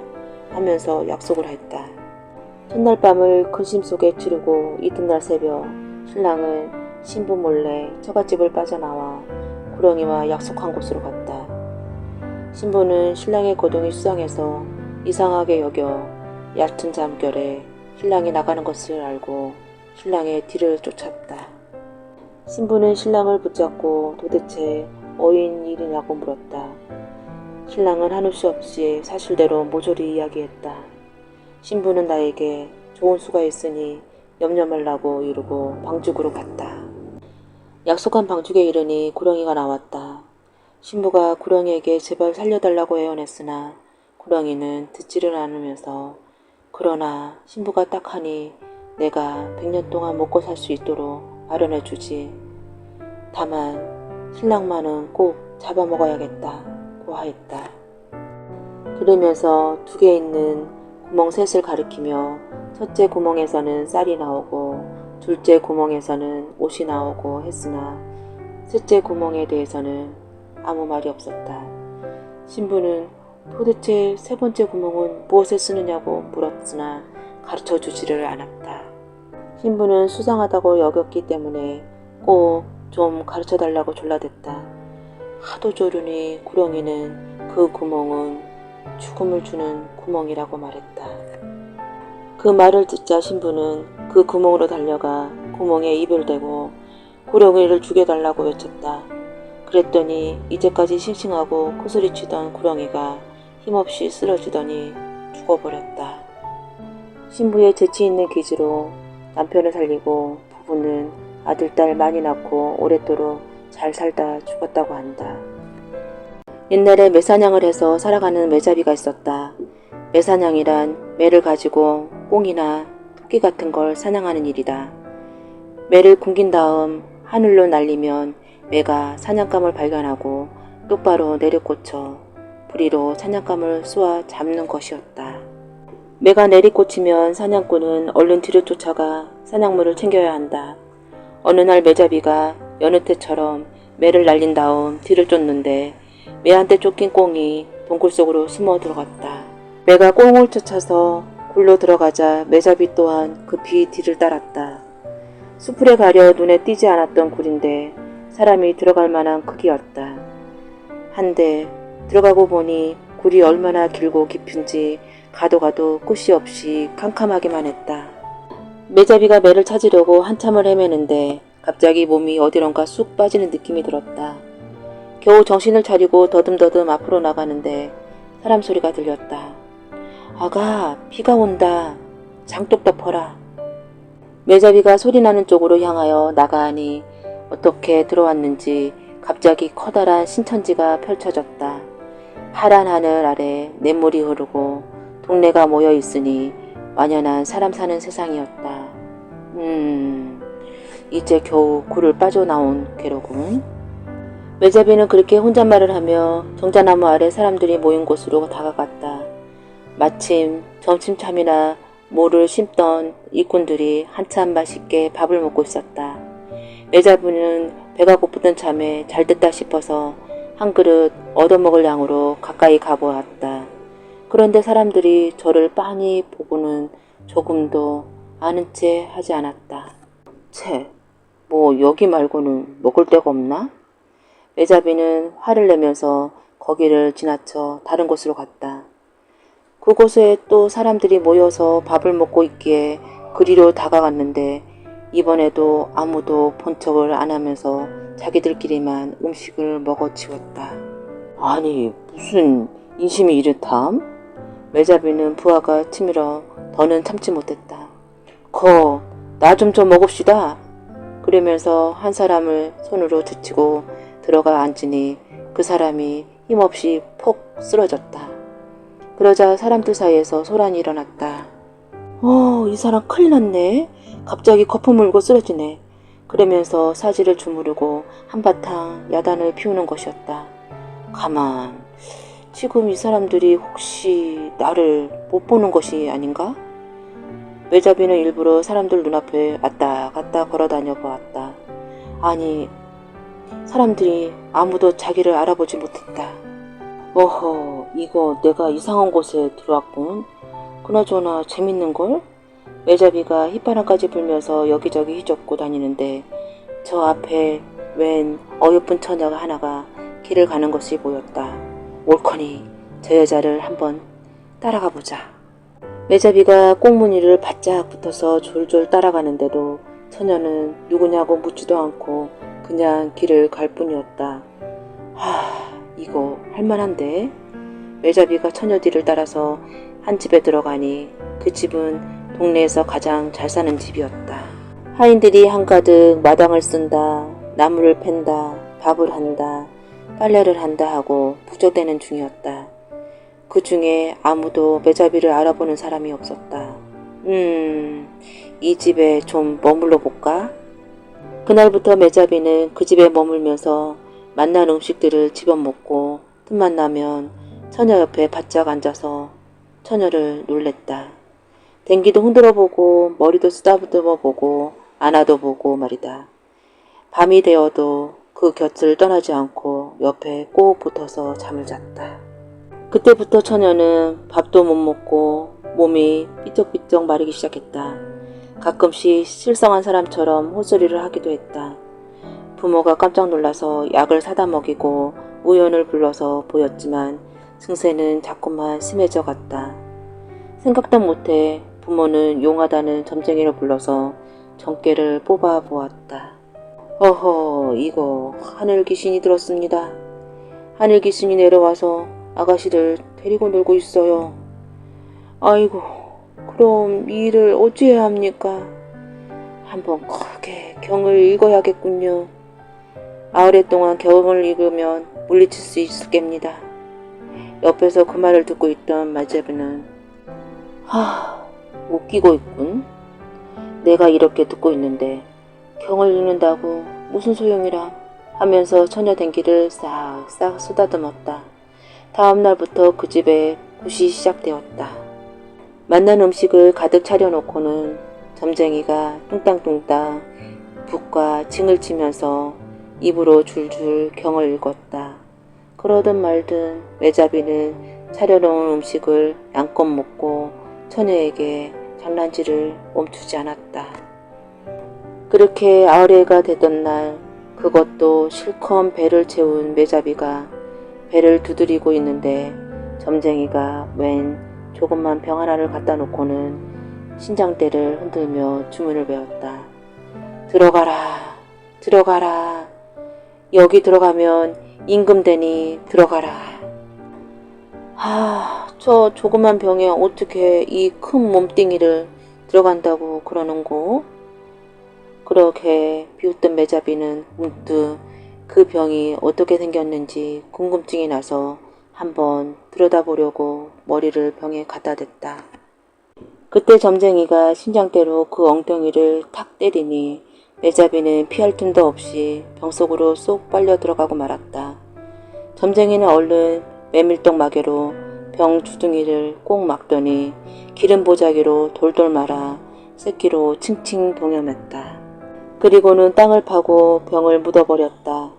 하면서 약속을 했다. 첫날 밤을 근심 속에 치르고 이튿날 새벽 신랑은 신부 몰래 처갓집을 빠져나와 구렁이와 약속한 곳으로 갔다. 신부는 신랑의 거동이 수상해서 이상하게 여겨 얕은 잠결에 신랑이 나가는 것을 알고 신랑의 뒤를 쫓았다. 신부는 신랑을 붙잡고 도대체 어인 일이냐고 물었다. 신랑은 한올 수 없이 사실대로 모조리 이야기했다. 신부는 나에게 좋은 수가 있으니 염려 말라고 이르고 방죽으로 갔다. 약속한 방죽에 이르니 구렁이가 나왔다. 신부가 구렁이에게 제발 살려달라고 애원했으나 구렁이는 듣지를 않으면서 그러나 신부가 딱하니 내가 100년 동안 먹고 살 수 있도록 마련해 주지. 다만 신랑만은 꼭 잡아먹어야겠다고 하였다. 그러면서 2개 있는 구멍 셋을 가리키며 첫째 구멍에서는 쌀이 나오고 둘째 구멍에서는 옷이 나오고 했으나 셋째 구멍에 대해서는 아무 말이 없었다. 신부는 도대체 3번째 구멍은 무엇에 쓰느냐고 물었으나 가르쳐 주지를 않았다. 신부는 수상하다고 여겼기 때문에 꼭 좀 가르쳐 달라고 졸라댔다. 하도 조르니 구렁이는 그 구멍은 죽음을 주는 구멍이라고 말했다. 그 말을 듣자 신부는 그 구멍으로 달려가 구멍에 입을 대고 구렁이를 죽여달라고 외쳤다. 그랬더니 이제까지 싱싱하고 코소리치던 구렁이가 힘없이 쓰러지더니 죽어버렸다. 신부의 재치있는 기지로 남편을 살리고 부부는 아들, 딸 많이 낳고 오랫도록 잘 살다 죽었다고 한다. 옛날에 매사냥을 해서 살아가는 매잡이가 있었다. 매사냥이란 매를 가지고 꽁이나 토끼 같은 걸 사냥하는 일이다. 매를 굶긴 다음 하늘로 날리면 매가 사냥감을 발견하고 똑바로 내려꽂혀 부리로 사냥감을 쏘아 잡는 것이었다. 매가 내리꽂히면 사냥꾼은 얼른 뒤를 쫓아가 사냥물을 챙겨야 한다. 어느 날 매잡이가 여느 때처럼 매를 날린 다음 뒤를 쫓는데 매한테 쫓긴 꽁이 동굴 속으로 숨어 들어갔다. 매가 꽁을 쫓아서 굴로 들어가자 매잡이 또한 급히 뒤를 따랐다. 수풀에 가려 눈에 띄지 않았던 굴인데 사람이 들어갈 만한 크기였다. 한데 들어가고 보니 굴이 얼마나 길고 깊은지 가도 끝이 없이 캄캄하기만 했다. 매잡이가 매를 찾으려고 한참을 헤매는데 갑자기 몸이 어디론가 쑥 빠지는 느낌이 들었다. 겨우 정신을 차리고 더듬더듬 앞으로 나가는데 사람 소리가 들렸다. 아가, 비가 온다. 장독 덮어라. 매잡이가 소리나는 쪽으로 향하여 나가니 어떻게 들어왔는지 갑자기 커다란 신천지가 펼쳐졌다. 파란 하늘 아래 냇물이 흐르고 동네가 모여 있으니 완연한 사람 사는 세상이었다. 이제 겨우 굴을 빠져나온 괴로군. 매잡이는 그렇게 혼잣말을 하며 정자나무 아래 사람들이 모인 곳으로 다가갔다. 마침 점심참이나 모를 심던 일꾼들이 한참 맛있게 밥을 먹고 있었다. 매잡이는 배가 고프던 참에 잘됐다 싶어서 한 그릇 얻어먹을 양으로 가까이 가보았다. 그런데 사람들이 저를 빤히 보고는 조금도 아는 채 하지 않았다. 채, 뭐 여기 말고는 먹을 데가 없나? 매잡이는 화를 내면서 거기를 지나쳐 다른 곳으로 갔다. 그곳에 또 사람들이 모여서 밥을 먹고 있기에 그리로 다가갔는데 이번에도 아무도 본 척을 안 하면서 자기들끼리만 음식을 먹어치웠다. 아니 무슨 인심이 이렇담? 매잡이는 부하가 치밀어 더는 참지 못했다. 나 좀 먹읍시다. 그러면서 한 사람을 손으로 제치고 들어가 앉으니 그 사람이 힘없이 폭 쓰러졌다. 그러자 사람들 사이에서 소란이 일어났다. 이 사람 큰일 났네. 갑자기 거품 물고 쓰러지네. 그러면서 사지를 주무르고 한바탕 야단을 피우는 것이었다. 가만, 지금 이 사람들이 혹시 나를 못 보는 것이 아닌가? 매자비는 일부러 사람들 눈앞에 왔다 갔다 걸어다녀 보았다. 아니, 사람들이 아무도 자기를 알아보지 못했다. 어허, 이거 내가 이상한 곳에 들어왔군. 그나저나 재밌는걸? 매자비가 휘파람까지 불면서 여기저기 휘젓고 다니는데 저 앞에 웬 어여쁜 처녀가 하나가 길을 가는 것이 보였다. 옳거니 저 여자를 한번 따라가 보자. 매자비가 꽁무니를 바짝 붙어서 졸졸 따라가는데도 처녀는 누구냐고 묻지도 않고 그냥 길을 갈 뿐이었다. 이거 할만한데? 매자비가 처녀 뒤를 따라서 한 집에 들어가니 그 집은 동네에서 가장 잘 사는 집이었다. 하인들이 한가득 마당을 쓴다, 나무를 팬다, 밥을 한다, 빨래를 한다 하고 부족되는 중이었다. 그 중에 아무도 매자비를 알아보는 사람이 없었다. 이 집에 좀 머물러 볼까? 그날부터 매자비는 그 집에 머물면서 만난 음식들을 집어먹고 틈만 나면 처녀 옆에 바짝 앉아서 처녀를 놀랬다. 댕기도 흔들어보고 머리도 쓰다듬어보고 안아도 보고 말이다. 밤이 되어도 그 곁을 떠나지 않고 옆에 꼭 붙어서 잠을 잤다. 그때부터 처녀는 밥도 못 먹고 몸이 삐쩍삐쩍 마르기 시작했다. 가끔씩 실성한 사람처럼 헛소리를 하기도 했다. 부모가 깜짝 놀라서 약을 사다 먹이고 우연을 불러서 보였지만 증세는 자꾸만 심해져 갔다. 생각도 못해 부모는 용하다는 점쟁이를 불러서 정깨를 뽑아 보았다. 어허, 이거 하늘 귀신이 들었습니다. 하늘 귀신이 내려와서 아가씨를 데리고 놀고 있어요. 아이고, 그럼 이 일을 어찌해야 합니까? 한번 크게 경을 읽어야겠군요. 아우레 동안 경을 읽으면 물리칠 수 있을 겁니다. 옆에서 그 말을 듣고 있던 마제비는 웃기고 있군. 내가 이렇게 듣고 있는데 경을 읽는다고 무슨 소용이라 하면서 처녀 댕기를 싹싹 쏟아듬었다. 다음 날부터 그 집에 굿이 시작되었다. 만난 음식을 가득 차려놓고는 점쟁이가 뚱땅뚱땅 붓과 징을 치면서 입으로 줄줄 경을 읽었다. 그러든 말든 매자비는 차려놓은 음식을 양껏 먹고 처녀에게 장난질을 멈추지 않았다. 그렇게 아우레가 되던 날 그것도 실컷 배를 채운 매자비가 배를 두드리고 있는데 점쟁이가 웬 조그만 병 하나를 갖다 놓고는 신장대를 흔들며 주문을 외웠다. 들어가라, 들어가라. 여기 들어가면 임금되니 들어가라. 저 조그만 병에 어떻게 이 큰 몸뚱이를 들어간다고 그러는고? 그렇게 비웃던 매자비는 문득 그 병이 어떻게 생겼는지 궁금증이 나서 한번 들여다보려고 머리를 병에 갖다 댔다. 그때 점쟁이가 신장대로 그 엉덩이를 탁 때리니 매자비는 피할 틈도 없이 병 속으로 쏙 빨려 들어가고 말았다. 점쟁이는 얼른 메밀떡 마개로 병 주둥이를 꼭 막더니 기름 보자기로 돌돌 말아 새끼로 칭칭 동여맸다. 그리고는 땅을 파고 병을 묻어버렸다.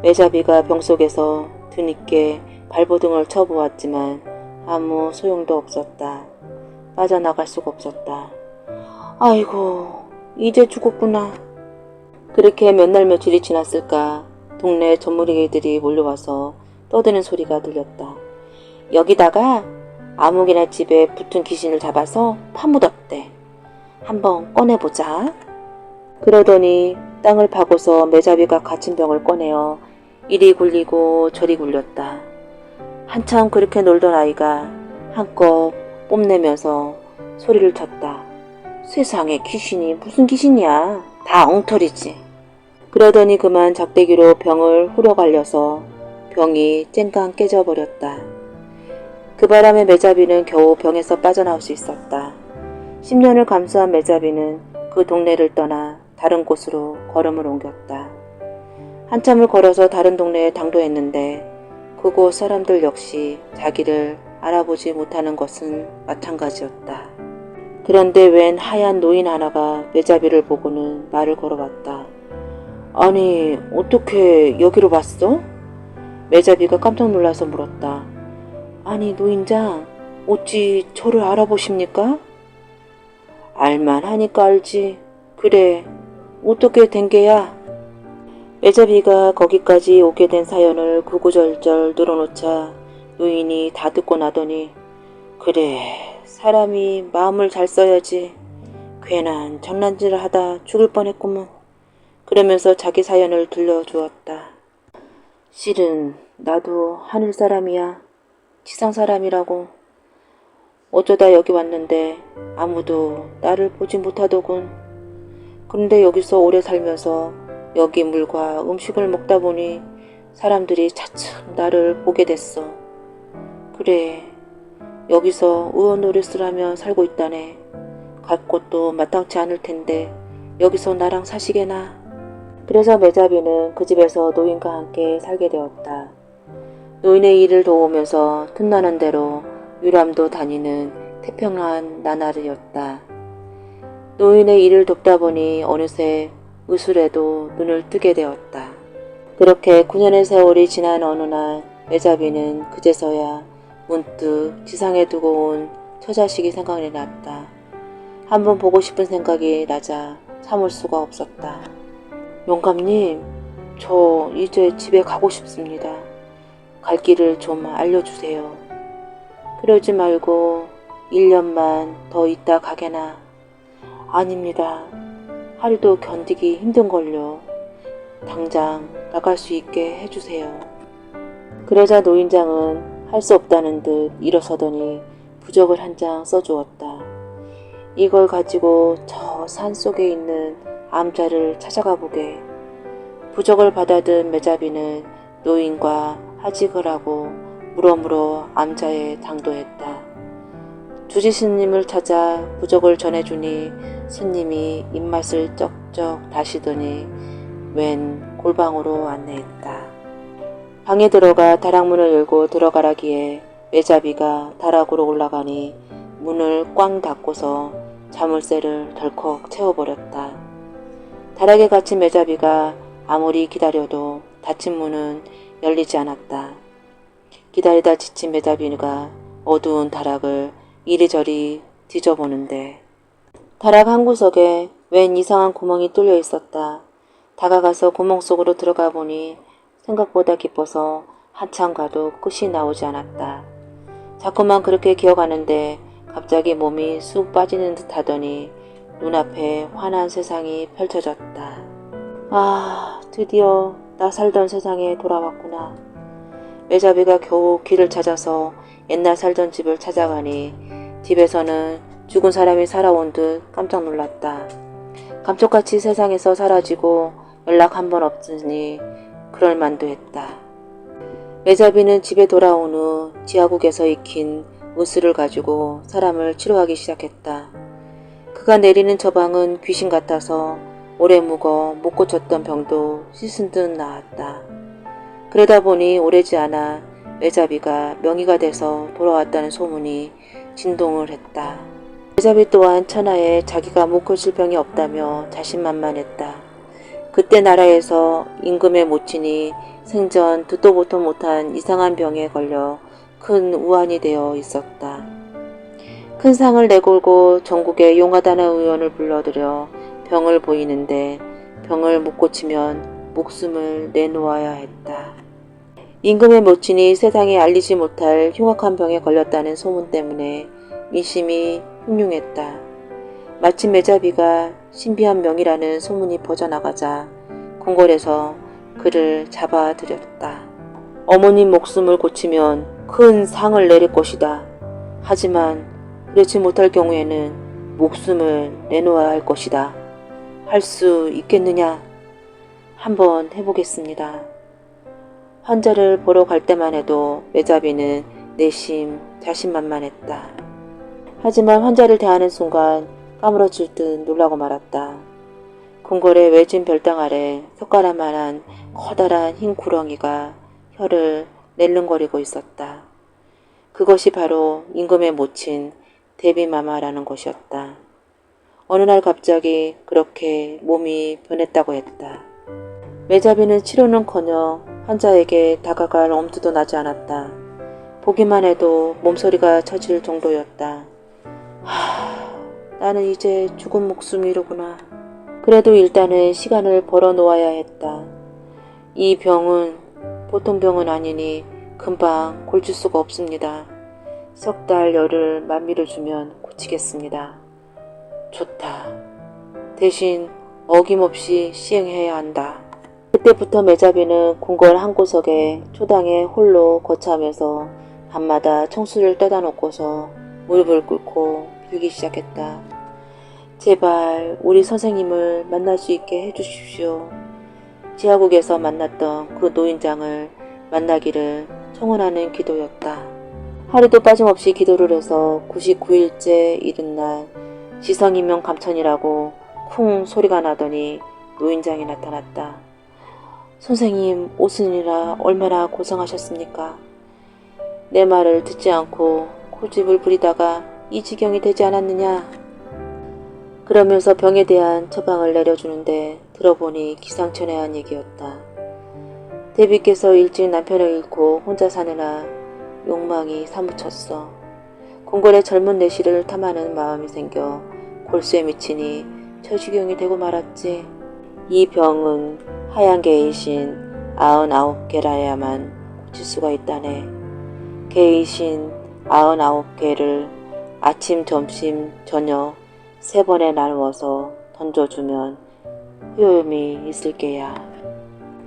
매자비가 병 속에서 드늦게 발버둥을 쳐보았지만 아무 소용도 없었다. 빠져나갈 수가 없었다. 아이고, 이제 죽었구나. 그렇게 몇 날 며칠이 지났을까 동네 전무리개들이 몰려와서 떠드는 소리가 들렸다. 여기다가 아무개나 집에 붙은 귀신을 잡아서 파묻었대. 한번 꺼내보자. 그러더니 땅을 파고서 매자비가 갇힌 병을 꺼내어 이리 굴리고 저리 굴렸다. 한참 그렇게 놀던 아이가 한껏 뽐내면서 소리를 쳤다. 세상에 귀신이 무슨 귀신이야. 다 엉터리지. 그러더니 그만 작대기로 병을 후려갈려서 병이 쨍강 깨져버렸다. 그 바람에 매자비는 겨우 병에서 빠져나올 수 있었다. 10년을 감수한 매자비는 그 동네를 떠나 다른 곳으로 걸음을 옮겼다. 한참을 걸어서 다른 동네에 당도했는데 그곳 사람들 역시 자기를 알아보지 못하는 것은 마찬가지였다. 그런데 웬 하얀 노인 하나가 매자비를 보고는 말을 걸어봤다. 아니, 어떻게 여기로 왔어? 매자비가 깜짝 놀라서 물었다. 아니, 노인장, 어찌 저를 알아보십니까? 알만하니까 알지. 그래, 어떻게 된 게야? 매자비가 거기까지 오게 된 사연을 구구절절 늘어놓자 노인이 다 듣고 나더니 그래, 사람이 마음을 잘 써야지. 괜한 장난질을 하다 죽을 뻔했구먼. 그러면서 자기 사연을 들려주었다. 실은 나도 하늘 사람이야. 지상 사람이라고. 어쩌다 여기 왔는데 아무도 나를 보지 못하더군. 그런데 여기서 오래 살면서 여기 물과 음식을 먹다 보니 사람들이 차츰 나를 보게 됐어. 그래, 여기서 의원노릇을 살고 있다네. 갈 곳도 마땅치 않을 텐데 여기서 나랑 사시게나. 그래서 매자비는 그 집에서 노인과 함께 살게 되었다. 노인의 일을 도우면서 틈나는 대로 유람도 다니는 태평한 나날이었다. 노인의 일을 돕다 보니 어느새 의술에도 눈을 뜨게 되었다. 그렇게 9년의 세월이 지난 어느 날 매자비는 그제서야 문득 지상에 두고 온 처자식이 생각이 났다. 한번 보고 싶은 생각이 나자 참을 수가 없었다. 영감님, 저 이제 집에 가고 싶습니다. 갈 길을 좀 알려주세요. 그러지 말고 1년만 더 있다 가게나. 아닙니다. 하루도 견디기 힘든걸요. 당장 나갈 수 있게 해주세요. 그러자 노인장은 할 수 없다는 듯 일어서더니 부적을 한 장 써주었다. 이걸 가지고 저 산 속에 있는 암자를 찾아가 보게. 부적을 받아든 매자비는 노인과 하직을 하고 물어물어 암자에 당도했다. 주지 스님을 찾아 부적을 전해주니 스님이 입맛을 쩍쩍 다시더니 웬 골방으로 안내했다. 방에 들어가 다락문을 열고 들어가라기에 매자비가 다락으로 올라가니 문을 꽝 닫고서 자물쇠를 덜컥 채워버렸다. 다락에 갇힌 매자비가 아무리 기다려도 닫힌 문은 열리지 않았다. 기다리다 지친 매자비가 어두운 다락을 이리저리 뒤져보는데 다락 한 구석에 웬 이상한 구멍이 뚫려 있었다. 다가가서 구멍 속으로 들어가 보니 생각보다 깊어서 한참 가도 끝이 나오지 않았다. 자꾸만 그렇게 기어가는데 갑자기 몸이 쑥 빠지는 듯 하더니 눈앞에 환한 세상이 펼쳐졌다. 아, 드디어 나 살던 세상에 돌아왔구나. 매자비가 겨우 길을 찾아서 옛날 살던 집을 찾아가니 집에서는 죽은 사람이 살아온 듯 깜짝 놀랐다. 감쪽같이 세상에서 사라지고 연락 한 번 없으니 그럴만도 했다. 매자비는 집에 돌아온 후 지하국에서 익힌 의술을 가지고 사람을 치료하기 시작했다. 그가 내리는 처방은 귀신 같아서 오래 묵어 못 고쳤던 병도 씻은 듯 나았다. 그러다 보니 오래지 않아 매자비가 명의가 돼서 돌아왔다는 소문이 진동을 했다. 매자비 또한 천하에 자기가 못 고칠 병이 없다며 자신만만했다. 그때 나라에서 임금의 모친이 생전 듣도 보도 못한 이상한 병에 걸려 큰 우환이 되어 있었다. 큰 상을 내걸고 전국의 용하다는 의원을 불러들여 병을 보이는데 병을 못 고치면 목숨을 내놓아야 했다. 임금의 모친이 세상에 알리지 못할 흉악한 병에 걸렸다는 소문 때문에 민심이 흉흉했다. 마침 매자비가 신비한 명이라는 소문이 퍼져나가자 궁궐에서 그를 잡아들였다. 어머님 목숨을 고치면 큰 상을 내릴 것이다. 하지만 그렇지 못할 경우에는 목숨을 내놓아야 할 것이다. 할 수 있겠느냐? 한번 해보겠습니다. 환자를 보러 갈 때만 해도 매자비는 내심 자신만만했다. 하지만 환자를 대하는 순간 까무러질 듯 놀라고 말았다. 궁궐의 외진 별당 아래 숟가락만한 커다란 흰 구렁이가 혀를 낼름거리고 있었다. 그것이 바로 임금의 모친 데비마마라는 것이었다. 어느 날 갑자기 그렇게 몸이 변했다고 했다. 매자비는 치료는커녕 환자에게 다가갈 엄두도 나지 않았다. 보기만 해도 몸소리가 처질 정도였다. 나는 이제 죽은 목숨이로구나. 그래도 일단은 시간을 벌어 놓아야 했다. 이 병은 보통 병은 아니니 금방 고칠 수가 없습니다. 석 달 열흘 만미를 주면 고치겠습니다. 좋다. 대신 어김없이 시행해야 한다. 그때부터 매자비는 궁궐 한 구석에 초당에 홀로 거처하면서 밤마다 청수를 떠다 놓고서 무릎을 꿇고 빌기 시작했다. 제발 우리 선생님을 만날 수 있게 해주십시오. 지하국에서 만났던 그 노인장을 만나기를 청원하는 기도였다. 하루도 빠짐없이 기도를 해서 99일째 이른날 지성이명 감천이라고 쿵 소리가 나더니 노인장이 나타났다. 선생님 오순이라 얼마나 고생하셨습니까? 내 말을 듣지 않고 고집을 부리다가 이 지경이 되지 않았느냐? 그러면서 병에 대한 처방을 내려주는데 들어보니 기상천외한 얘기였다. 대비께서 일찍 남편을 잃고 혼자 사느라 욕망이 사무쳤어. 궁궐의 젊은 내시를 탐하는 마음이 생겨 골수에 미치니 저지경이 되고 말았지. 이 병은 하얀 개이신 99개라야만 고칠 수가 있다네. 개이신 99개를 아침, 점심, 저녁 3번에 나누어서 던져주면 효험이 있을 게야.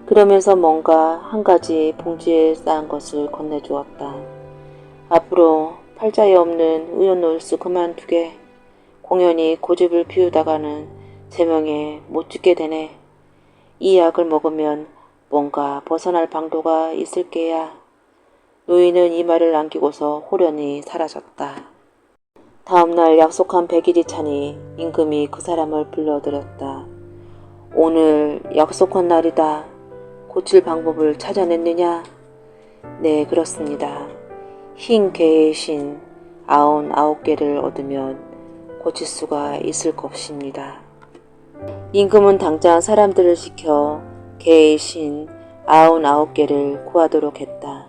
그러면서 뭔가 한 가지 봉지에 쌓은 것을 건네주었다. 앞으로 팔자에 없는 의원노을수 그만두게. 공연히 고집을 피우다가는 제명에 못 죽게 되네. 이 약을 먹으면 뭔가 벗어날 방도가 있을 게야. 노인은 이 말을 남기고서 호련히 사라졌다. 다음날 약속한 100일이 차니 임금이 그 사람을 불러들였다. 오늘 약속한 날이다. 고칠 방법을 찾아냈느냐? 네, 그렇습니다. 흰 개의 신 99개를 얻으면 고칠 수가 있을 것입니다. 임금은 당장 사람들을 시켜 개의 신 99개를 구하도록 했다.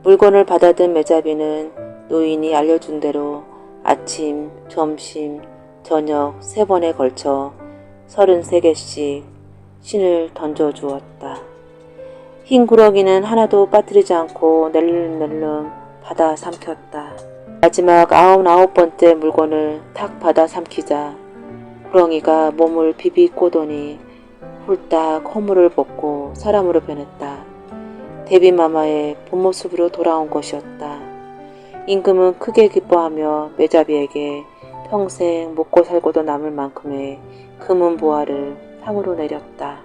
물건을 받아든 매자비는 노인이 알려준 대로 아침, 점심, 저녁 3번에 걸쳐 33개씩 신을 던져주었다. 흰 구러기는 하나도 빠뜨리지 않고 낼름낼름 받아 삼켰다. 마지막 99번째 물건을 탁 받아 삼키자 구렁이가 몸을 비비 꼬더니 홀딱 허물을 벗고 사람으로 변했다. 데비마마의 본모습으로 돌아온 것이었다. 임금은 크게 기뻐하며 매자비에게 평생 먹고 살고도 남을 만큼의 금은보화를 상으로 내렸다.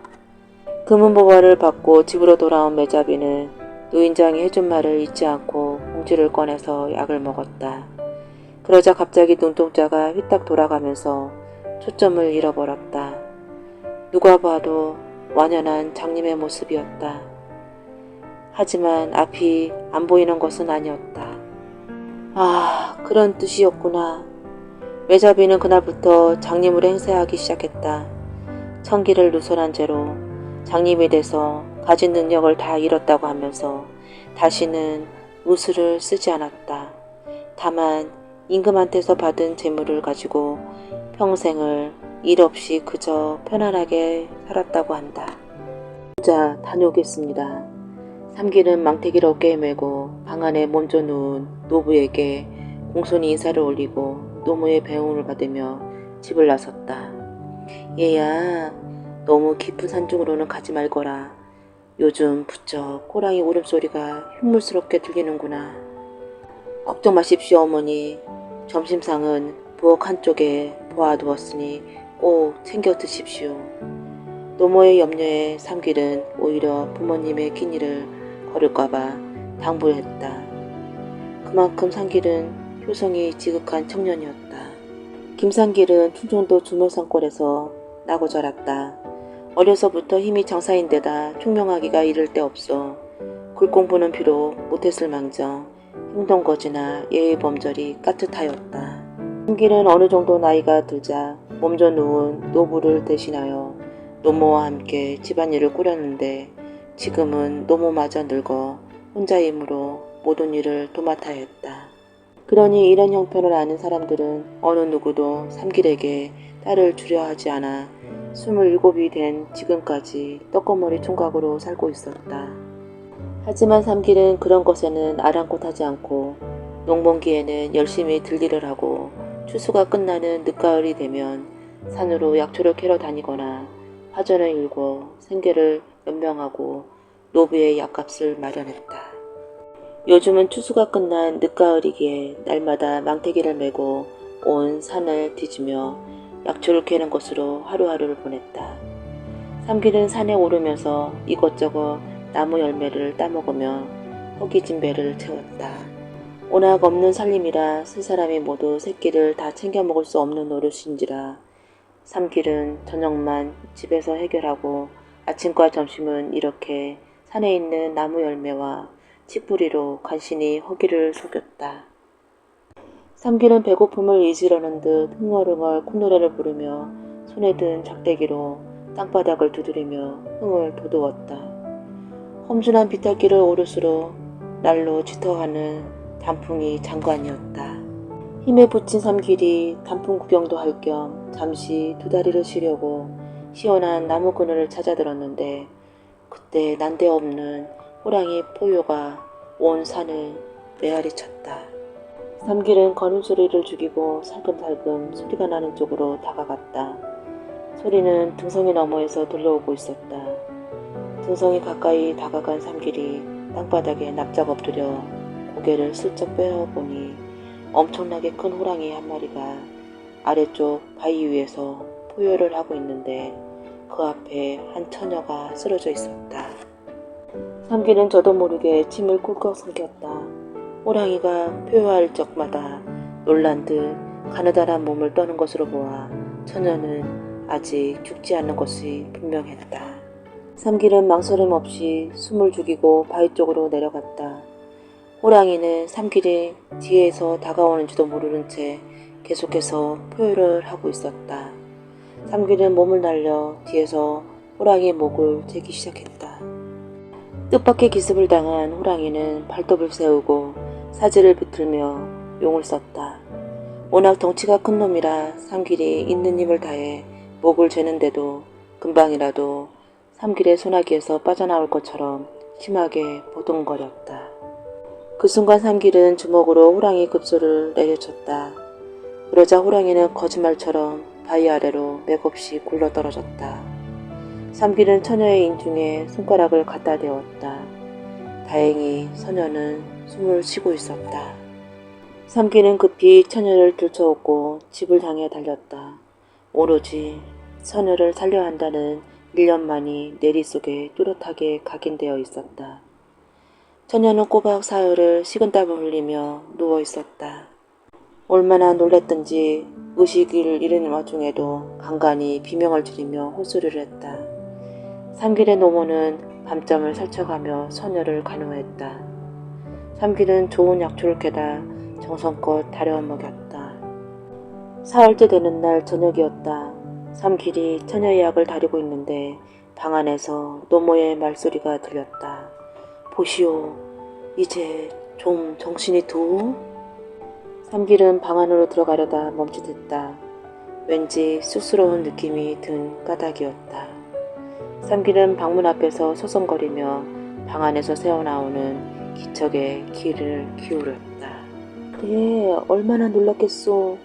금은보화를 받고 집으로 돌아온 매자비는 노인장이 해준 말을 잊지 않고 봉지를 꺼내서 약을 먹었다. 그러자 갑자기 눈동자가 휘딱 돌아가면서 초점을 잃어버렸다. 누가 봐도 완연한 장님의 모습이었다. 하지만 앞이 안 보이는 것은 아니었다. 아, 그런 뜻이었구나. 매자비는 그날부터 장님으로 행세하기 시작했다. 천기를 누설한 죄로 장님이 돼서 가진 능력을 다 잃었다고 하면서 다시는 우수를 쓰지 않았다. 다만 임금한테서 받은 재물을 가지고 평생을 일 없이 그저 편안하게 살았다고 한다. 자, 다녀오겠습니다. 삼기는 망태기를 어깨에 메고 방 안에 몸져 누운 노부에게 공손히 인사를 올리고 노무의 배웅을 받으며 집을 나섰다. 얘야, 너무 깊은 산중으로는 가지 말거라. 요즘 부쩍 호랑이 울음소리가 흉물스럽게 들리는구나. 걱정 마십시오, 어머니. 점심상은 부엌 한쪽에 보아두었으니 꼭 챙겨 드십시오. 노모의 염려에 삼길은 오히려 부모님의 끼니를 거를까봐 당부를 했다. 그만큼 삼길은 효성이 지극한 청년이었다. 김삼길은 충청도 주물산골에서 나고 자랐다. 어려서부터 힘이 장사인데다 총명하기가 이를 데 없어 글공부는 비록 못했을 망정 행동거지나 예의범절이 까뜻하였다. 삼길은 어느 정도 나이가 들자 몸져 누운 노부를 대신하여 노모와 함께 집안일을 꾸렸는데 지금은 노모마저 늙어 혼자 힘으로 모든 일을 도맡아야 했다. 그러니 이런 형편을 아는 사람들은 어느 누구도 삼길에게 딸을 주려 하지 않아 27이 된 지금까지 떡거머리 총각으로 살고 있었다. 하지만 삼길은 그런 것에는 아랑곳하지 않고 농번기에는 열심히 들일을 하고 추수가 끝나는 늦가을이 되면 산으로 약초를 캐러 다니거나 화전을 일고 생계를 연명하고 노부의 약값을 마련했다. 요즘은 추수가 끝난 늦가을이기에 날마다 망태기를 메고 온 산을 뒤지며 약초를 캐는 것으로 하루하루를 보냈다. 삼길은 산에 오르면서 이것저것 나무 열매를 따먹으며 허기진 배를 채웠다. 워낙 없는 살림이라 세 사람이 모두 새끼를 다 챙겨 먹을 수 없는 노릇인지라 삼길은 저녁만 집에서 해결하고 아침과 점심은 이렇게 산에 있는 나무 열매와 칡뿌리로 간신히 허기를 속였다. 삼길은 배고픔을 잊으려는 듯 흥얼흥얼 콧노래를 부르며 손에 든 작대기로 땅바닥을 두드리며 흥을 돋우었다. 험준한 비탈길을 오를수록 날로 짙어가는 단풍이 장관이었다. 힘에 부친 삼길이 단풍 구경도 할 겸 잠시 두 다리를 쉬려고 시원한 나무 그늘을 찾아들었는데 그때 난데없는 호랑이 포효가 온 산을 메아리 쳤다. 삼길은 걸음소리를 죽이고 살금살금 소리가 나는 쪽으로 다가갔다. 소리는 등성이 너머에서 들려오고 있었다. 등성이 가까이 다가간 삼길이 땅바닥에 납작 엎드려 고개를 슬쩍 빼어보니 엄청나게 큰 호랑이 한 마리가 아래쪽 바위 위에서 포효를 하고 있는데 그 앞에 한 처녀가 쓰러져 있었다. 삼길은 저도 모르게 침을 꿀꺽 삼켰다. 호랑이가 포효할 적마다 놀란 듯 가느다란 몸을 떠는 것으로 보아 처녀는 아직 죽지 않는 것이 분명했다. 삼길은 망설임 없이 숨을 죽이고 바위 쪽으로 내려갔다. 호랑이는 삼길이 뒤에서 다가오는지도 모르는 채 계속해서 포효를 하고 있었다. 삼길은 몸을 날려 뒤에서 호랑이의 목을 재기 시작했다. 뜻밖의 기습을 당한 호랑이는 발톱을 세우고 사지를 비틀며 용을 썼다. 워낙 덩치가 큰 놈이라 삼길이 있는 힘을 다해 목을 죄는데도 금방이라도 삼길의 소나기에서 빠져나올 것처럼 심하게 보둥거렸다. 그 순간 삼길은 주먹으로 호랑이 급소를 내려쳤다. 그러자 호랑이는 거짓말처럼 바위 아래로 맥없이 굴러떨어졌다. 삼길은 처녀의 인중에 손가락을 갖다 대었다. 다행히 소녀는 숨을 쉬고 있었다. 삼길은 급히 처녀를 들쳐업고 집을 향해 달렸다. 오로지 처녀를 살려야 한다는 일념만이 내리 속에 뚜렷하게 각인되어 있었다. 처녀는 꼬박 사흘을 식은땀을 흘리며 누워 있었다. 얼마나 놀랬던지 의식을 잃은 와중에도 간간히 비명을 지르며 헛소리를 했다. 삼길의 노모는 밤잠을 설쳐가며 처녀를 간호했다. 삼길은 좋은 약초를 캐다 정성껏 다려 먹였다. 사흘째 되는 날 저녁이었다. 삼길이 처녀의 약을 다리고 있는데 방 안에서 노모의 말소리가 들렸다. 보시오, 이제 좀 정신이 두? 삼길은 방 안으로 들어가려다 멈칫했다. 왠지 쑥스러운 느낌이 든 까닭이었다. 삼길은 방문 앞에서 소송거리며 방 안에서 새어나오는 기척에 귀를 기울였다. 그래, 얼마나 놀랐겠소.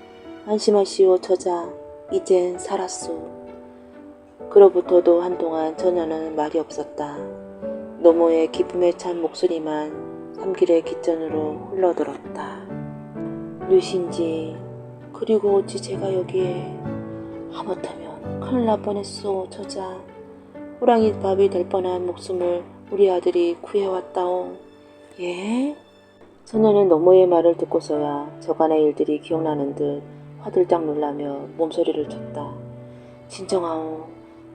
안심하시오, 저자. 이젠 살았소. 그로부터도 한동안 처녀는 말이 없었다. 노모의 기쁨에 찬 목소리만 삼길의 귓전으로 흘러들었다. 누신지, 그리고 어찌 제가 여기에. 하마터면 큰일 날 뻔했소, 저자. 호랑이 밥이 될 뻔한 목숨을 우리 아들이 구해왔다오. 예? 처녀는 노모의 말을 듣고서야 저간의 일들이 기억나는 듯 화들짝 놀라며 몸서리를 쳤다. 진정하오.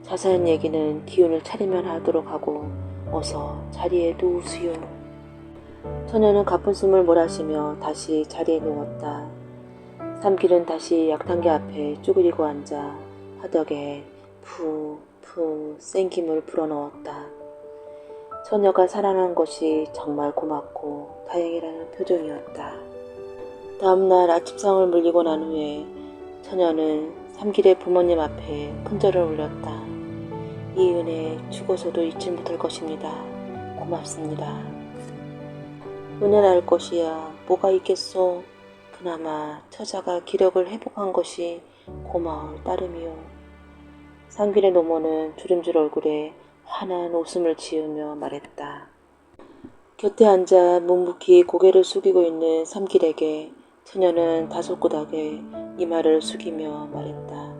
자세한 얘기는 기운을 차리면 하도록 하고 어서 자리에 누우시오. 처녀는 가쁜 숨을 몰아쉬며 다시 자리에 누웠다. 삼길은 다시 약탕기 앞에 쭈그리고 앉아 화덕에 푹푹 생김을 불어넣었다. 처녀가 살아난 것이 정말 고맙고 다행이라는 표정이었다. 다음날 아침상을 물리고 난 후에 처녀는 삼길의 부모님 앞에 큰절을 올렸다. 이 은혜 죽어서도 잊지 못할 것입니다. 고맙습니다. 은혜랄 것이야 뭐가 있겠소. 그나마 처자가 기력을 회복한 것이 고마울 따름이요. 삼길의 노모는 주름질 얼굴에 환한 웃음을 지으며 말했다. 곁에 앉아 묵묵히 고개를 숙이고 있는 삼길에게 처녀는 다소곳하게 이마를 숙이며 말했다.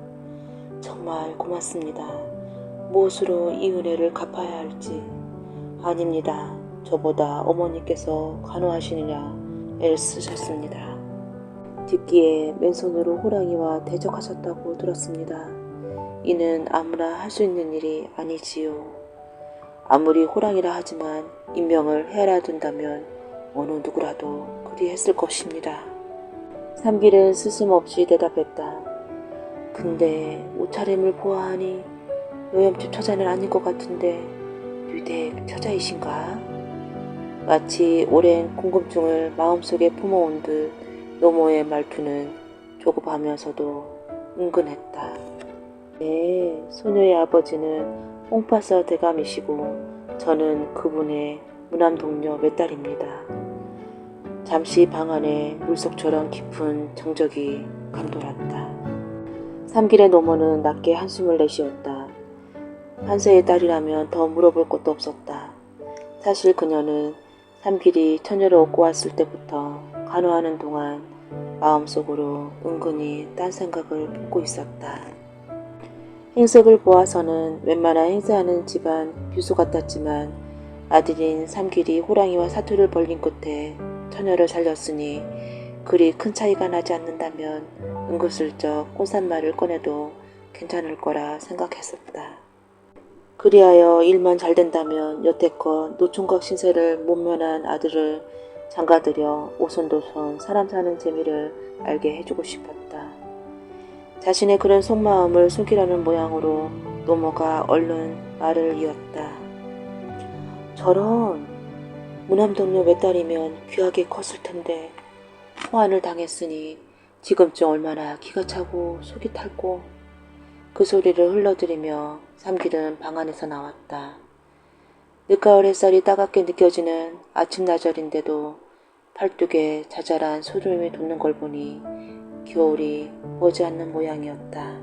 정말 고맙습니다. 무엇으로 이 은혜를 갚아야 할지. 아닙니다. 저보다 어머니께서 간호하시느냐 애쓰셨습니다. 듣기에 맨손으로 호랑이와 대적하셨다고 들었습니다. 이는 아무나 할 수 있는 일이 아니지요. 아무리 호랑이라 하지만 인명을 해라 둔다면 어느 누구라도 그리 했을 것입니다. 삼길은 스스럼없이 대답했다. 근데 옷차림을 보아하니 요염집 처자는 아닌 것 같은데 유댁 처자이신가? 마치 오랜 궁금증을 마음속에 품어온 듯 노모의 말투는 조급하면서도 은근했다. 네, 소녀의 아버지는 홍파서 대감이시고 저는 그분의 무남 동료 맏딸입니다. 잠시 방 안에 물속처럼 깊은 정적이 감돌았다. 삼길의 노모는 낮게 한숨을 내쉬었다. 한세의 딸이라면 더 물어볼 것도 없었다. 사실 그녀는 삼길이 처녀를 얻고 왔을 때부터 간호하는 동안 마음속으로 은근히 딴 생각을 품고 있었다. 행색을 보아서는 웬만한 행세하는 집안 규수 같았지만 아들인 삼길이 호랑이와 사투를 벌린 끝에 처녀를 살렸으니 그리 큰 차이가 나지 않는다면 은근슬쩍 혼잣말을 꺼내도 괜찮을 거라 생각했었다. 그리하여 일만 잘 된다면 여태껏 노총각 신세를 못 면한 아들을 장가들여 오손도손 사람 사는 재미를 알게 해주고 싶었다. 자신의 그런 속마음을 숨기려는 모양으로 노모가 얼른 말을 이었다. 저런 무남동료 맷딸이면 귀하게 컸을 텐데 호환을 당했으니 지금쯤 얼마나 기가 차고 속이 탈고. 그 소리를 흘러들이며 삼길은 방 안에서 나왔다. 늦가을 햇살이 따갑게 느껴지는 아침나절인데도 팔뚝에 자잘한 소름이 돋는 걸 보니 겨울이 머지않는 모양이었다.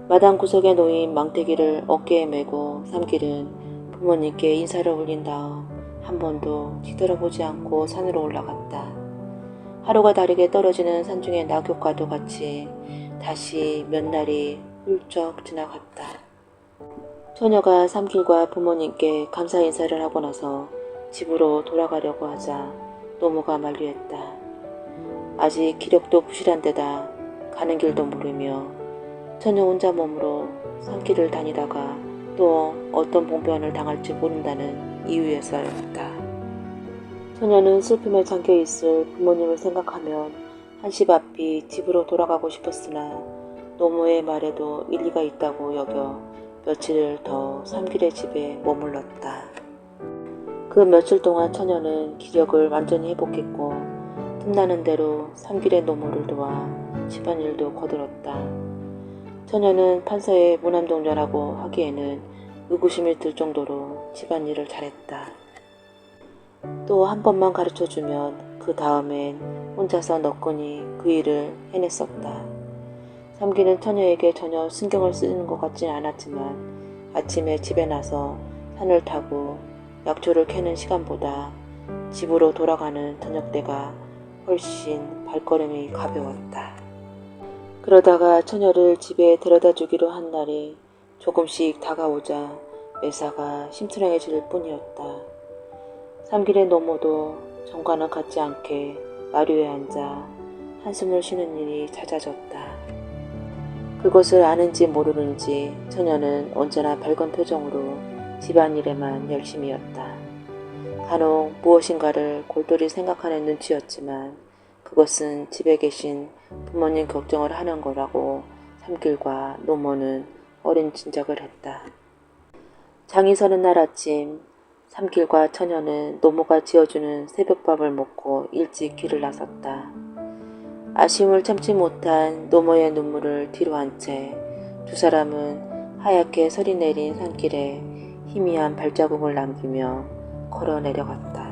마당 구석에 놓인 망태기를 어깨에 메고 삼길은 부모님께 인사를 올린 다음 한 번도 뒤돌아보지 않고 산으로 올라갔다. 하루가 다르게 떨어지는 산중의 낙엽과도 같이 다시 몇 날이 훌쩍 지나갔다. 처녀가 삼길과 부모님께 감사 인사를 하고 나서 집으로 돌아가려고 하자 노모가 만류했다. 아직 기력도 부실한 데다 가는 길도 모르며 처녀 혼자 몸으로 산길을 다니다가 또 어떤 봉변을 당할지 모른다는 이유에서였다. 처녀는 슬픔에 잠겨있을 부모님을 생각하면 한시 앞이 집으로 돌아가고 싶었으나 노모의 말에도 일리가 있다고 여겨 며칠을 더 삼길의 집에 머물렀다. 그 며칠 동안 처녀는 기력을 완전히 회복했고 틈나는 대로 삼길의 노모를 도와 집안일도 거들었다. 처녀는 판서의 무남동녀라고 하기에는 의구심이 들 정도로 집안일을 잘했다. 또 한 번만 가르쳐주면 그 다음엔 혼자서 너끈히 그 일을 해냈었다. 삼길은 처녀에게 전혀 신경을 쓰는 것 같진 않았지만 아침에 집에 나서 산을 타고 약초를 캐는 시간보다 집으로 돌아가는 저녁때가 훨씬 발걸음이 가벼웠다. 그러다가 처녀를 집에 데려다 주기로 한 날이 조금씩 다가오자 매사가 심투렁해질 뿐이었다. 삼길의 노모도 전과는 같지 않게 마루에 앉아 한숨을 쉬는 일이 잦아졌다. 그것을 아는지 모르는지 처녀는 언제나 밝은 표정으로 집안일에만 열심이었다. 간혹 무엇인가를 골똘히 생각하는 눈치였지만 그것은 집에 계신 부모님 걱정을 하는 거라고 삼길과 노모는 어린 진작을 했다. 장이 서는 날 아침 삼길과 처녀는 노모가 지어주는 새벽밥을 먹고 일찍 길을 나섰다. 아쉬움을 참지 못한 노모의 눈물을 뒤로 한 채 두 사람은 하얗게 설이 내린 산길에 희미한 발자국을 남기며 걸어 내려갔다.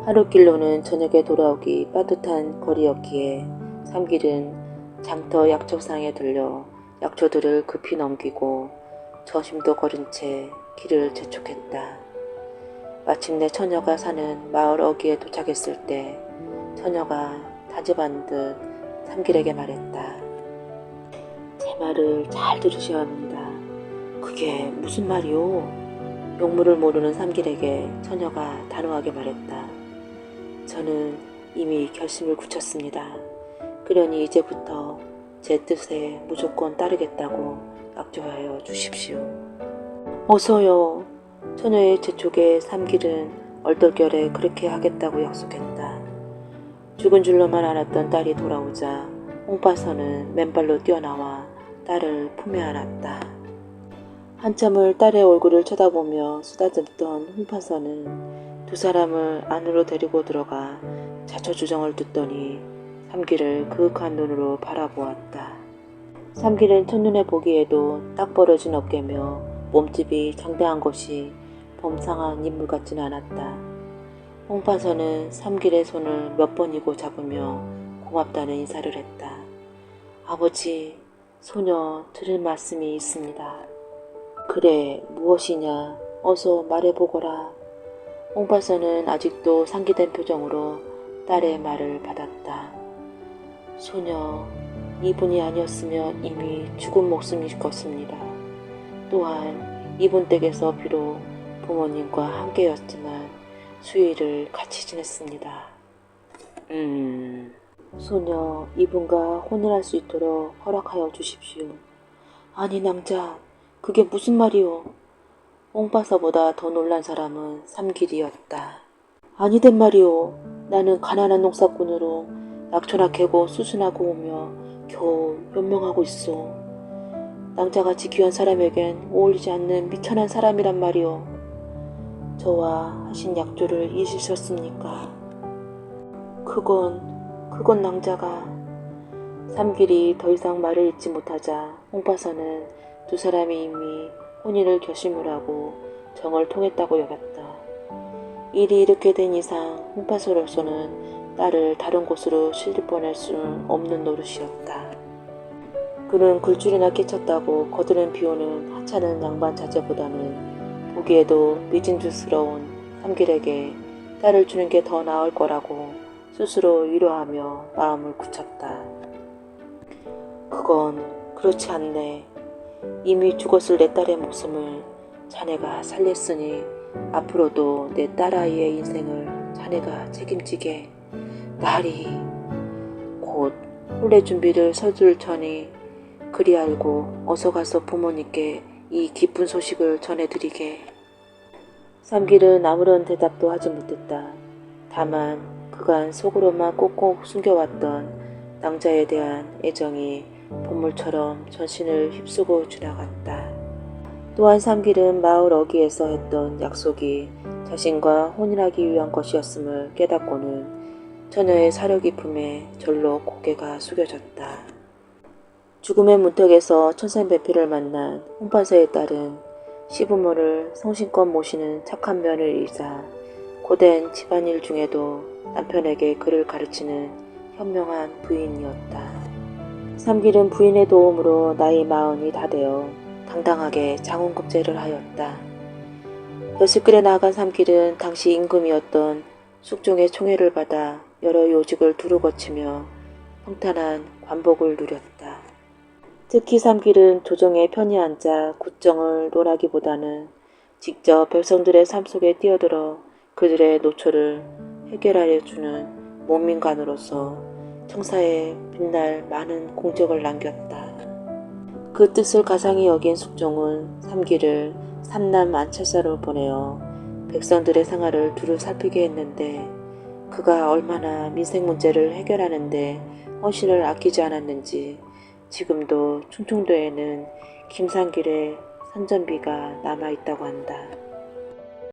하룻길로는 저녁에 돌아오기 빠듯한 거리였기에 삼길은 장터 약초상에 들려 약초들을 급히 넘기고 저심도 걸은 채 길을 재촉했다. 마침내 처녀가 사는 마을 어귀에 도착했을 때 처녀가 다짐한 듯 삼길에게 말했다. 제 말을 잘 들으셔야 합니다. 그게 무슨 말이오? 용무를 모르는 삼길에게 처녀가 단호하게 말했다. 저는 이미 결심을 굳혔습니다. 그러니 이제부터 제 뜻에 무조건 따르겠다고 약조하여 주십시오. 어서요. 처녀의 재촉에 삼길은 얼떨결에 그렇게 하겠다고 약속했다. 죽은 줄로만 알았던 딸이 돌아오자 홍파선은 맨발로 뛰어나와 딸을 품에 안았다. 한참을 딸의 얼굴을 쳐다보며 쓰다듬던 홍파선은 두 사람을 안으로 데리고 들어가 자초주정을 듣더니 삼길을 그윽한 눈으로 바라보았다. 삼길은 첫눈에 보기에도 딱 벌어진 어깨며 몸집이 장대한 것이 범상한 인물 같지는 않았다. 홍파선은 삼길의 손을 몇 번이고 잡으며 고맙다는 인사를 했다. 아버지, 소녀 들을 말씀이 있습니다. 그래, 무엇이냐? 어서 말해보거라. 홍파선은 아직도 상기된 표정으로 딸의 말을 받았다. 소녀, 이분이 아니었으면 이미 죽은 목숨일 것입니다. 또한 이분 댁에서 비록 부모님과 함께였지만 수일을 같이 지냈습니다. 소녀, 이분과 혼인할 수 있도록 허락하여 주십시오. 아니 낭자, 그게 무슨 말이오? 홍파서보다 더 놀란 사람은 삼길이었다. 아니된 말이오. 나는 가난한 농사꾼으로 약초나 캐고 수순하고 오며 겨우 연명하고 있어. 낭자같이 귀한 사람에겐 어울리지 않는 미천한 사람이란 말이오. 저와 하신 약조를 잊으셨습니까? 그건 낭자가. 삼길이 더 이상 말을 잇지 못하자 홍파선은 두 사람이 이미 혼인을 결심을 하고 정을 통했다고 여겼다. 일이 이렇게 된 이상 홍파선으로서는 딸을 다른 곳으로 실려보낼 수는 없는 노릇이었다. 그는 굴줄이나 끼쳤다고 거드는 비오는 하찮은 양반 자제보다는 보기에도 미진주스러운 삼길에게 딸을 주는 게 더 나을 거라고 스스로 위로하며 마음을 굳혔다. 그건 그렇지 않네. 이미 죽었을 내 딸의 목숨을 자네가 살렸으니 앞으로도 내 딸아이의 인생을 자네가 책임지게. 나리 곧 혼례 준비를 서둘 터니 그리 알고 어서 가서 부모님께 이 기쁜 소식을 전해드리게. 삼길은 아무런 대답도 하지 못했다. 다만 그간 속으로만 꼭꼭 숨겨왔던 낭자에 대한 애정이 본물처럼 전신을 휩쓰고 지나갔다. 또한 삼길은 마을 어귀에서 했던 약속이 자신과 혼인하기 위한 것이었음을 깨닫고는 처녀의 사려 깊음에 절로 고개가 숙여졌다. 죽음의 문턱에서 천생배필을 만난 홍파서의 딸은 시부모를 성심껏 모시는 착한 며느리이자 고된 집안일 중에도 남편에게 글을 가르치는 현명한 부인이었다. 삼길은 부인의 도움으로 나이 40이 다 되어 당당하게 장원급제를 하였다. 여슬길에 나아간 삼길은 당시 임금이었던 숙종의 총애를 받아 여러 요직을 두루 거치며 평탄한 관복을 누렸다. 특히 삼길은 조정에 편히 앉아 국정을 논하기보다는 직접 백성들의 삶 속에 뛰어들어 그들의 노초를 해결하여 주는 몸민관으로서 청사에 빛날 많은 공적을 남겼다. 그 뜻을 가상히 여긴 숙종은 삼길을 삼남 안찰사로 보내어 백성들의 생활을 두루 살피게 했는데 그가 얼마나 민생 문제를 해결하는데 헌신을 아끼지 않았는지 지금도 충청도에는 김산길의 선전비가 남아있다고 한다.